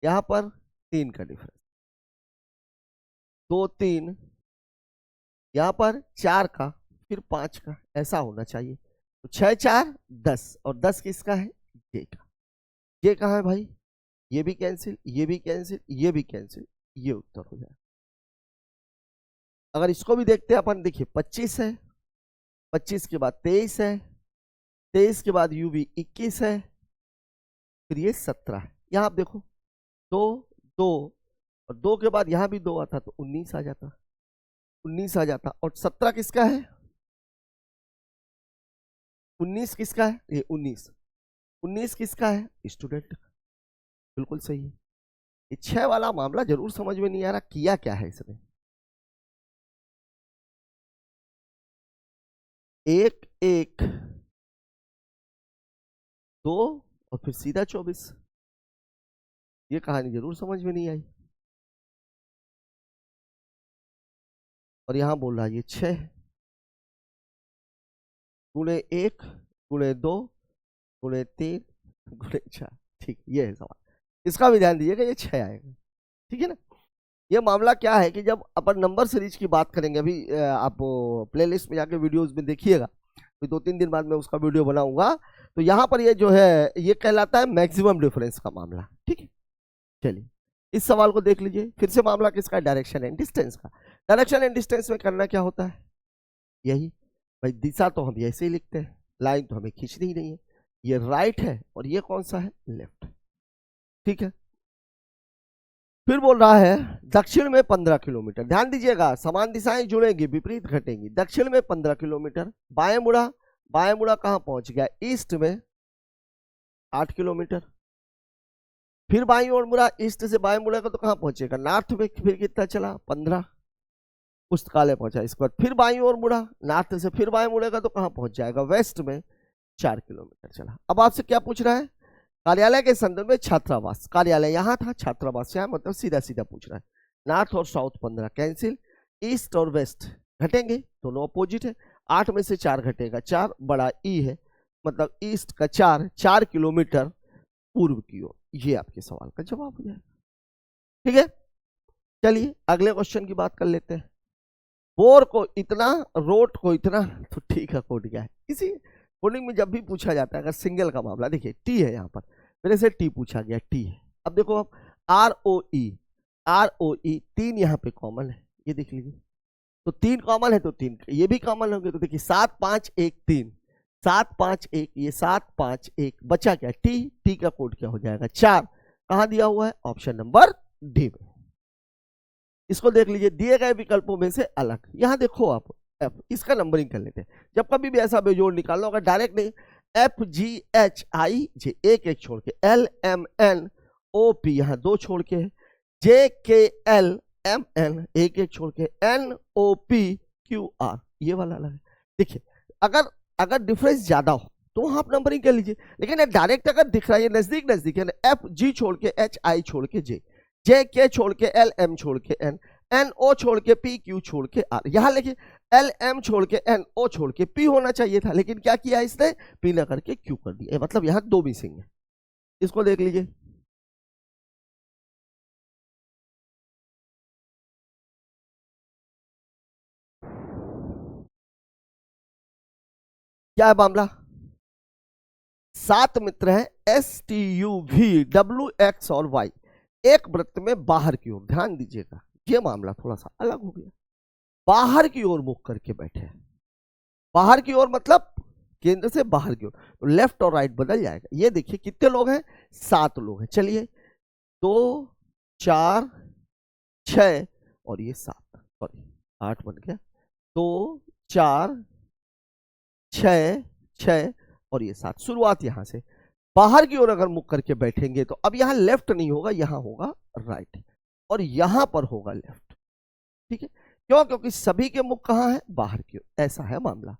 यहां पर 3 का डिफरेंस, 2 3, यहां पर 4 का, फिर 5 का, ऐसा होना चाहिए। तो 6 4 10 और 10 किसका है, J का, J कहाँ है भाई, ये भी कैंसिल, ये भी कैंसिल, ये भी कैंसिल, ये उत्तर हो जाए। अगर इसको भी देखते हैं अपन, देखिए 25 है, 25 के बाद 23 है, 23 के बाद UV 21 है, फिर ये 17 है, यहां आप देखो 2 2 और 2 के बाद यहां भी 2 आता तो 19 आ जाता, 19 आ जाता। और 17 किसका है, 19 किसका है, ये 19 किसका है, स्टूडेंट, बिल्कुल सही है। ये 6 वाला मामला जरूर समझ में नहीं आ रहा किया क्या है इसने, 1 1 2 और फिर सीधा 24, ये कहानी जरूर समझ में नहीं आई। और यहां बोल रहा है ये 6 गुणे 1 गुणे 2 गुणे 3 गुणे 4, ठीक, ये है सवाल, इसका भी ध्यान दीजिएगा, ये 6 आएगा, ठीक है ना। ये मामला क्या है कि जब अपन नंबर सीरीज की बात करेंगे, अभी आप प्लेलिस्ट में जाके वीडियोस में देखिएगा, तो 2-3 दिन बाद मैं उसका वीडियो बनाऊंगा, तो यहाँ पर ये जो है ये कहलाता है मैक्सिमम डिफरेंस का मामला, ठीक है। चलिए इस सवाल को देख लीजिए, फिर से मामला किसका, डायरेक्शन एंड डिस्टेंस का। डायरेक्शन एंड डिस्टेंस में करना क्या होता है, यही भाई, दिशा तो हम ऐसे ही लिखते हैं, लाइन तो हमें खींचनी ही नहीं है, ये राइट है और ये कौन सा है, लेफ्ट। ठीक है, फिर बोल रहा है दक्षिण में 15 किलोमीटर। ध्यान दीजिएगा, समान दिशाएं जुड़ेंगी, विपरीत घटेंगी। दक्षिण में 15 किलोमीटर, बाएं मुड़ा, बाएं मुड़ा कहां पहुंच गया, ईस्ट में 8 किलोमीटर। फिर बाईं ओर मुड़ा, ईस्ट से बाएं मुड़ेगा तो कहां पहुंचेगा, नॉर्थ में। फिर कितना चला, 15, पुस्तकालय पहुंचा। इसके बाद फिर बाईं ओर मुड़ा, नॉर्थ से फिर बाएं मुड़ेगा तो कहां पहुंच जाएगा, वेस्ट में 4 किलोमीटर चला। अब आपसे क्या पूछ रहा है, कार्यालय के संदर्भ में छात्रावास, कार्यालय यहां था, छात्रावास यहाँ, मतलब सीधा सीधा पूछ रहा है। नॉर्थ और साउथ 15 कैंसिल, ईस्ट और वेस्ट घटेंगे, दोनों अपोजिट है। 8 में से 4 घटेगा, 4 बड़ा ई है, मतलब ईस्ट का 4 किलोमीटर पूर्व की ओर। ये आपके सवाल का जवाब हो जाएगा। ठीक है, चलिए अगले क्वेश्चन की बात कर लेते हैं। बोर को इतना, रोट को इतना, तो ठीक है, कोड क्या है। इसी कोडिंग में जब भी पूछा जाता है, अगर सिंगल का मामला, देखिए टी है यहाँ पर, मेरे से टी पूछा गया, टी है। अब देखो आप, आर ओ ई 3 यहाँ पे कॉमन है, ये देख लीजिए, तो 3 कॉमन है तो 3 ये भी कॉमन होंगे, तो देखिए 7 5 1 3, 7 5 1, ये 7 5 1, बचा क्या, टी। टी का कोड क्या हो जाएगा, 4। कहां दिया हुआ है, ऑप्शन नंबर डी में। इसको देख लीजिए, दिए गए विकल्पों में से अलग, यहां देखो आप एफ, इसका नंबरिंग कर लेते हैं। जब कभी भी ऐसा बेजोड़ निकालना होगा, डायरेक्ट नहीं, एफ जी एच आई जे, एक एक छोड़ के, L M N O P यहाँ 2 छोड़ के, जे के एल एम एन एक एक छोड़ के, N O P Q R ये वाला अलग है। देखिए अगर डिफरेंस ज्यादा हो तो वहां आप नंबरिंग कर लीजिए, लेकिन डायरेक्ट अगर दिख रहा है नजदीक नजदीक है, एफ जी छोड़ के एच आई छोड़ के जे, जे के छोड़ के एल एम छोड़ के एन, एन ओ छोड़ के पी क्यू छोड़ के आर। यहां लेकिन एल एम छोड़ के एन ओ छोड़ के पी होना चाहिए था, लेकिन क्या किया इसने, पी ना करके क्यू कर दिया, मतलब यहां 2 मिसिंग है। इसको देख लीजिए, क्या है मामला, 7 मित्र हैं, S T U V W x और वाई, एक वृत्त में बाहर की ओर। ध्यान दीजिएगा, ये मामला थोड़ा सा अलग हो गया, बाहर की ओर मुख करके बैठे हैं। बाहर की ओर मतलब केंद्र से बाहर की ओर, तो लेफ्ट और राइट बदल जाएगा। ये देखिए कितने लोग हैं, 7 लोग हैं। चलिए 2 4 6 और ये 7, सॉरी 8 बन गया, 2 4 6 6 और ये 7। शुरुआत यहां से बाहर की ओर अगर मुख करके बैठेंगे तो अब यहां लेफ्ट नहीं होगा, यहां होगा राइट, और यहां पर होगा लेफ्ट। ठीक है, क्यों, क्योंकि सभी के मुख कहां है, बाहर की ओर। ऐसा है मामला,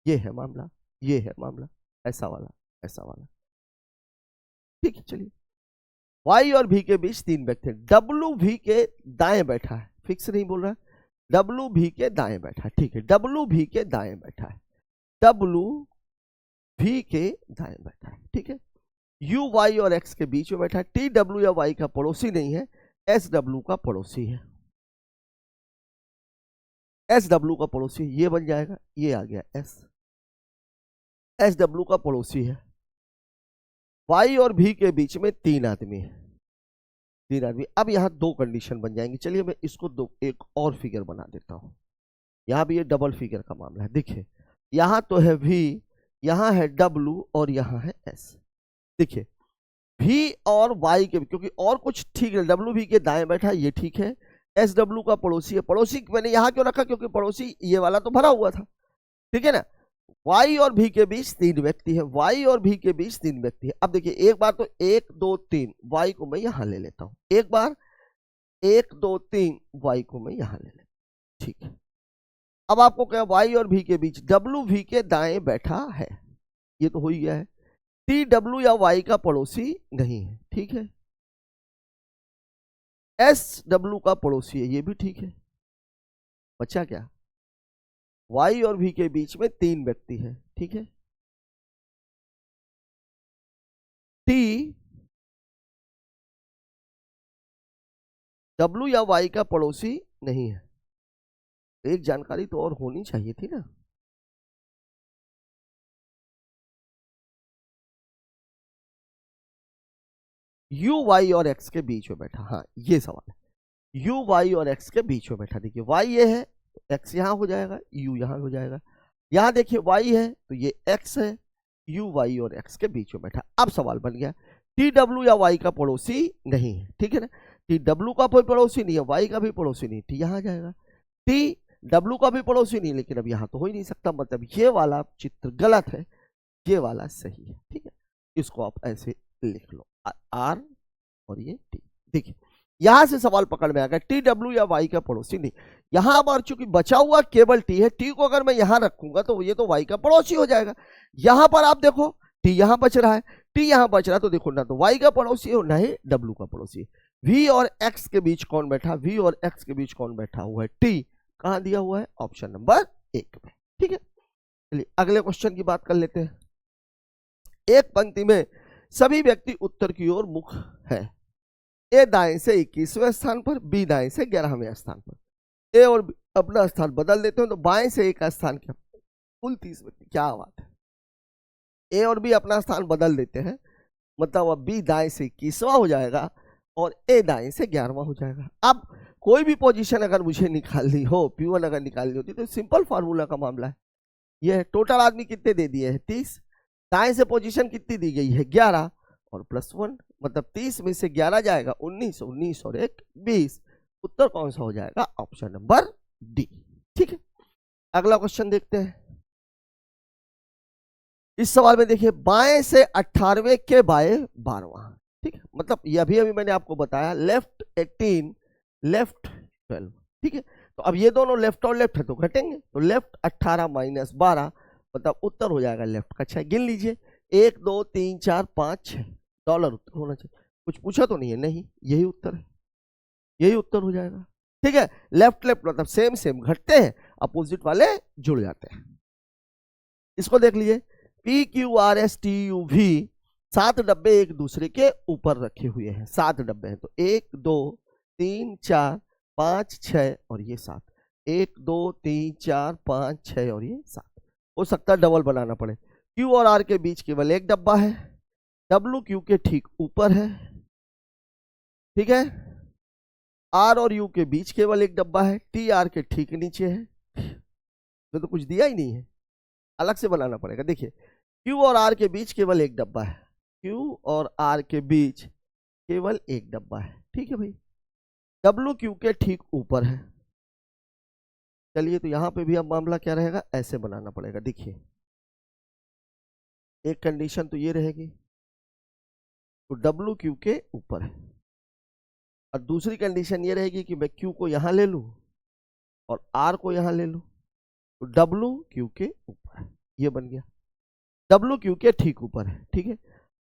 ये है मामला, ये है मामला, ऐसा वाला, ऐसा वाला। ठीक है, चलिए वाई और भी के बीच 3 व्यक्ति, डब्ल्यू भी के दाएं बैठा है, फिक्स नहीं बोल रहा है, डब्ल्यू भी के दाएं बैठा है। ठीक है, डब्ल्यू भी के दाएं बैठा है, डब्ल्यू भी के दाएं बैठा है। ठीक है, यू वाई और एक्स के बीच में बैठा है, टी डब्ल्यू या वाई का पड़ोसी नहीं है, एस डब्ल्यू का पड़ोसी है, एस डब्ल्यू का पड़ोसी, ये बन जाएगा, ये आ गया एस, एस डब्ल्यू का पड़ोसी है। वाई और भी के बीच में 3 आदमी है, 3 आदमी। अब यहां 2 कंडीशन बन जाएंगी। चलिए मैं इसको एक और फिगर बना देता हूं, यहां भी ये डबल फिगर का मामला है। देखिए यहां तो है वी, यहां है डब्ल्यू और यहां है एस। देखिए भी और वाई के, क्योंकि और कुछ ठीक है, डब्ल्यू भी के दाएं बैठा है, ये ठीक है, एस डब्ल्यू का पड़ोसी है। पड़ोसी मैंने यहां क्यों रखा, क्योंकि पड़ोसी ये वाला तो भरा हुआ था। ठीक है ना, वाई और भी के बीच 3 व्यक्ति है, वाई और भी के बीच 3 व्यक्ति है। अब देखिए एक बार तो 1 2 3 वाई को मैं यहां ले लेता हूं, एक बार 1 2 3 वाई को मैं यहां ले लेता हूं। ठीक है, अब आपको क्या, वाई और भी के बीच डब्ल्यू भी के दाएं बैठा है, ये तो हो ही गया है। टी डब्ल्यू या वाई का पड़ोसी नहीं है, ठीक है, एस डब्ल्यू का पड़ोसी है, ये भी ठीक है। बचा क्या, वाई और भी के बीच में 3 व्यक्ति है, ठीक है, टी डब्ल्यू या वाई का पड़ोसी नहीं है। एक जानकारी तो और होनी चाहिए थी ना, यू वाई और एक्स के बीच में बैठा, हाँ ये सवाल है। यू वाई और एक्स के बीच में बैठा, देखिए वाई ये है तो एक्स यहाँ हो जाएगा, यू यहाँ हो जाएगा। यहाँ देखिए वाई है तो ये एक्स है, यू वाई और एक्स के बीच में बैठा। अब सवाल बन गया टी डब्ल्यू या वाई का पड़ोसी नहीं है, ठीक है ना। टी डब्ल्यू का कोई पड़ोसी नहीं है, वाई का भी पड़ोसी नहीं, टी यहाँ जाएगा। टी डब्ल्यू का भी पड़ोसी नहीं, लेकिन अब यहाँ तो हो ही नहीं सकता, मतलब ये वाला चित्र गलत है, ये वाला सही है, ठीक है। इसको आप ऐसे लिख लो, आर और ये टी। देखिए यहां से सवाल पकड़ में आ गया, टी डब्ल्यू या वाई का पड़ोसी नहीं। यहां पर चूंकि बचा हुआ केवल टी है, टी को अगर मैं यहां रखूंगा तो ये तो वाई का पड़ोसी हो जाएगा। यहां पर आप देखो टी यहां बच रहा है, टी यहां बच रहा है, तो देखो ना तो वाई का पड़ोसी है ना ही डब्ल्यू का पड़ोसी है। वी और एक्स के बीच कौन बैठा, वी और एक्स के बीच कौन बैठा हुआ है, टी। कहां दिया हुआ है, ऑप्शन नंबर 1 में, ठीक है। चलिए अगले क्वेश्चन की बात कर लेते हैं। एक पंक्ति में सभी व्यक्ति उत्तर की ओर मुख है। ए दाएं से 21वें स्थान पर, बी दाएं से 11वें स्थान पर। ए और बी अपना स्थान बदल देते हैं तो बाएं से एक स्थान, क्या कुल 30 व्यक्ति, क्या बात है। ए और बी अपना स्थान बदल देते हैं, मतलब अब बी दाएं से 21वां हो जाएगा और ए दाएं से 11वां हो जाएगा। अब कोई भी पोजीशन अगर मुझे निकालनी हो, P1 अगर निकालनी होती तो सिंपल फार्मूला का मामला है। यह टोटल आदमी कितने दे दिए हैं, 30। दाएं से पोजीशन कितनी दी गई है, 11 और +1, मतलब 30 में से 11 जाएगा 19, 19 और 1 20। उत्तर कौन सा हो जाएगा, ऑप्शन नंबर डी, ठीक है। अगला क्वेश्चन देखते हैं। इस सवाल में देखिए बाएं से 18वें के बाएं 12वां, ठीक है, मतलब ये अभी मैंने आपको बताया लेफ्ट 18 लेफ्ट 12, ठीक है। तो अब ये दोनों लेफ्ट और लेफ्ट है तो घटेंगे, तो लेफ्ट 18 - 12 मतलब उत्तर हो जाएगा लेफ्ट का 6। गिन लीजिए 1 2 3 4 5 6 डॉलर उत्तर होना चाहिए। कुछ पूछा तो नहीं है, नहीं यही उत्तर है, यही उत्तर हो जाएगा, ठीक है। लेफ्ट लेफ्ट मतलब सेम सेम घटते हैं, अपोजिट वाले जुड़ जाते हैं। इसको देख लीजिए P Q R S T U V 7 डब्बे एक दूसरे के ऊपर रखे हुए हैं, 7 डब्बे हैं, तो 1 2 3 4 5 6 और ये 7, 1 2 3 4 5 6 और ये 7। हो सकता है डबल बनाना पड़े। क्यू और आर के बीच केवल एक डब्बा है, डब्ल्यू क्यू के ठीक ऊपर है, ठीक है। आर और यू के बीच केवल एक डब्बा है, टी आर के ठीक नीचे है, तो कुछ दिया ही नहीं है, अलग से बनाना पड़ेगा। देखिए क्यू और आर के बीच केवल एक डब्बा है, क्यू और आर के बीच केवल एक डब्बा है, ठीक है भाई। डब्ल्यू क्यू के ठीक ऊपर है। चलिए तो यहां पे भी अब मामला क्या रहेगा, ऐसे बनाना पड़ेगा। देखिए एक कंडीशन तो ये रहेगी, तो डब्ल्यू क्यू के ऊपर है, और दूसरी कंडीशन ये रहेगी कि मैं क्यू को यहां ले लूं और आर को यहां ले लूं, तो डब्ल्यू क्यू के ऊपर है, ये बन गया। डब्ल्यू क्यू के ठीक ऊपर है, ठीक है।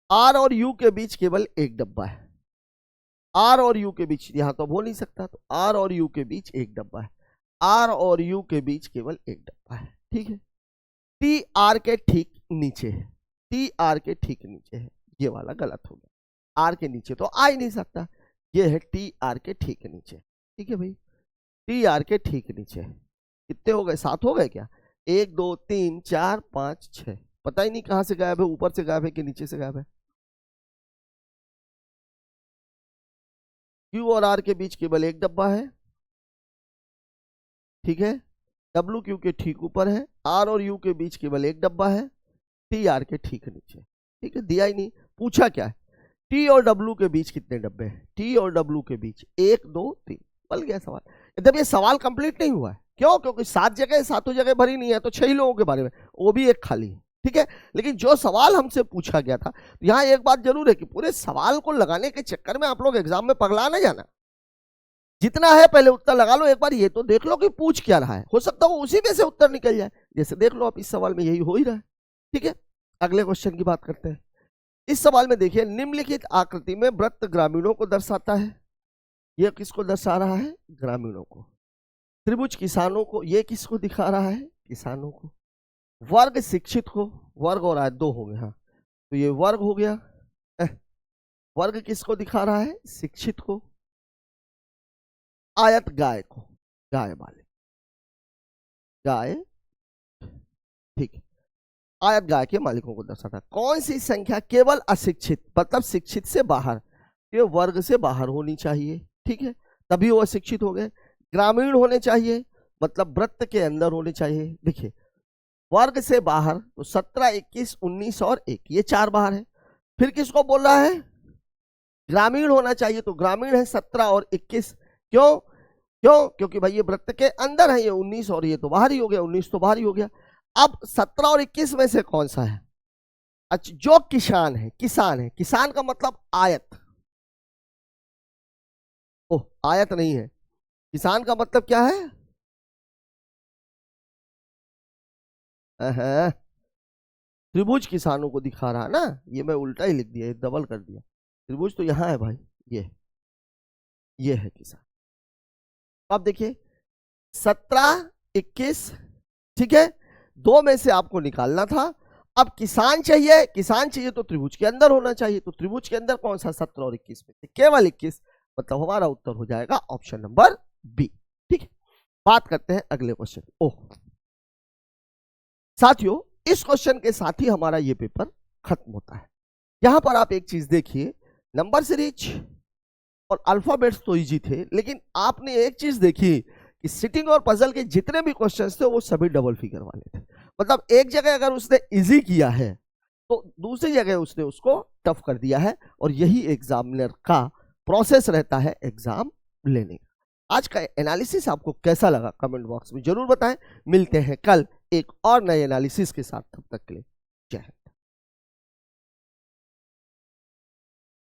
आर और यू के बीच केवल एक डब्बा है, आर और यू के बीच यहां तो अब हो नहीं सकता, तो आर और यू के बीच एक डब्बा है, आर और यू के बीच केवल एक डब्बा है, ठीक है। टी आर के ठीक नीचे है, टी आर के ठीक नीचे है, ये वाला गलत हो गया, आर के नीचे तो आ ही नहीं सकता, ये है टी आर के ठीक नीचे, ठीक है भाई। टी आर के ठीक नीचे कितने हो गए, 7 हो गए क्या, 1 2 3 4 5 6, पता ही नहीं कहां से गायब है, ऊपर से गायब है कि नीचे से गायब है। क्यू और आर के बीच केवल एक डब्बा है, ठीक है। डब्ल्यू क्यू के ठीक ऊपर है, आर और यू के बीच केवल एक डब्बा है, टी आर के ठीक नीचे, ठीक है। दिया ही नहीं, पूछा क्या है, टी और डब्ल्यू के बीच कितने डब्बे हैं, टी और डब्ल्यू के बीच 1 2 3, बन गया सवाल। जब ये सवाल कंप्लीट नहीं हुआ है, क्यों, क्योंकि 7 जगह 7 जगह भरी नहीं है, तो 6 लोगों के बारे में, वो भी एक खाली है, ठीक है। लेकिन जो सवाल हमसे पूछा गया था, यहाँ एक बात जरूर है कि पूरे सवाल को लगाने के चक्कर में आप लोग एग्जाम में पगला ना जाना, जितना है पहले उत्तर लगा लो, एक बार ये तो देख लो कि पूछ क्या रहा है, हो सकता है उसी में से उत्तर निकल जाए, जैसे देख लो आप इस सवाल में यही हो ही रहा है, ठीक है। अगले क्वेश्चन की बात करते हैं। इस सवाल में देखिए निम्नलिखित आकृति में वृत्त ग्रामीणों को दर्शाता है, यह किसको दर्शा रहा है, ग्रामीणों को। त्रिभुज किसानों को, यह किसको दिखा रहा है, किसानों को। वर्ग शिक्षित को, वर्ग और आयत 2 होंगे, हाँ तो ये वर्ग हो गया, वर्ग किसको दिखा रहा है, शिक्षित को। आयत गाय को, गाय वाले, गाय, ठीक है, आयत गाय के मालिकों को दर्शाता है। कौन सी संख्या केवल अशिक्षित मतलब शिक्षित से बाहर, वे वर्ग से बाहर होनी चाहिए, ठीक है, तभी वो अशिक्षित हो गए। ग्रामीण होने चाहिए, मतलब वृत्त के अंदर होने चाहिए। देखिए वर्ग से बाहर तो 17, 21, 19 और 1, ये 4 बाहर है। फिर किसको बोल रहा है? ग्रामीण होना चाहिए, तो ग्रामीण है 17 और 21। क्यों? क्योंकि भाई ये वृत्त के अंदर है, ये 19 और ये तो बाहर ही हो गया, 19 तो बाहर ही हो गया। अब 17 और 21 में से कौन सा है? अच्छा, जो किसान है, किसान है, किसान का मतलब आयत। ओह, आयत नहीं है, किसान का मतलब क्या है? अहं, त्रिभुज किसानों को दिखा रहा है ना, ये मैं उल्टा ही लिख दिया, डबल कर दिया। त्रिभुज तो यहां है भाई, ये है किसान। अब देखिए 17, 21, ठीक है, दो में से आपको निकालना था। अब किसान चाहिए, किसान चाहिए तो त्रिभुज के अंदर होना चाहिए, तो त्रिभुज के अंदर कौन सा? 17 और 21 में से केवल 21, मतलब हमारा उत्तर हो जाएगा ऑप्शन नंबर बी। ठीक है, बात करते हैं अगले क्वेश्चन। ओह साथियों, इस क्वेश्चन के साथ ही हमारा ये पेपर खत्म होता है। यहां पर आप एक चीज देखिए, नंबर सीरीज और अल्फाबेट्स तो इजी थे, लेकिन आपने एक चीज देखी कि सिटिंग और पजल के जितने भी क्वेश्चंस थे वो सभी डबल फिगर वाले थे। मतलब एक जगह अगर उसने इजी किया है तो दूसरी जगह उसने उसको टफ कर दिया है, और यही एग्जामिनर का प्रोसेस रहता है एग्जाम लेने का। आज का एनालिसिस आपको कैसा लगा कमेंट बॉक्स में जरूर बताएं। मिलते हैं कल एक और नए एनालिसिस के साथ, तब तक के लिए जय हिंद।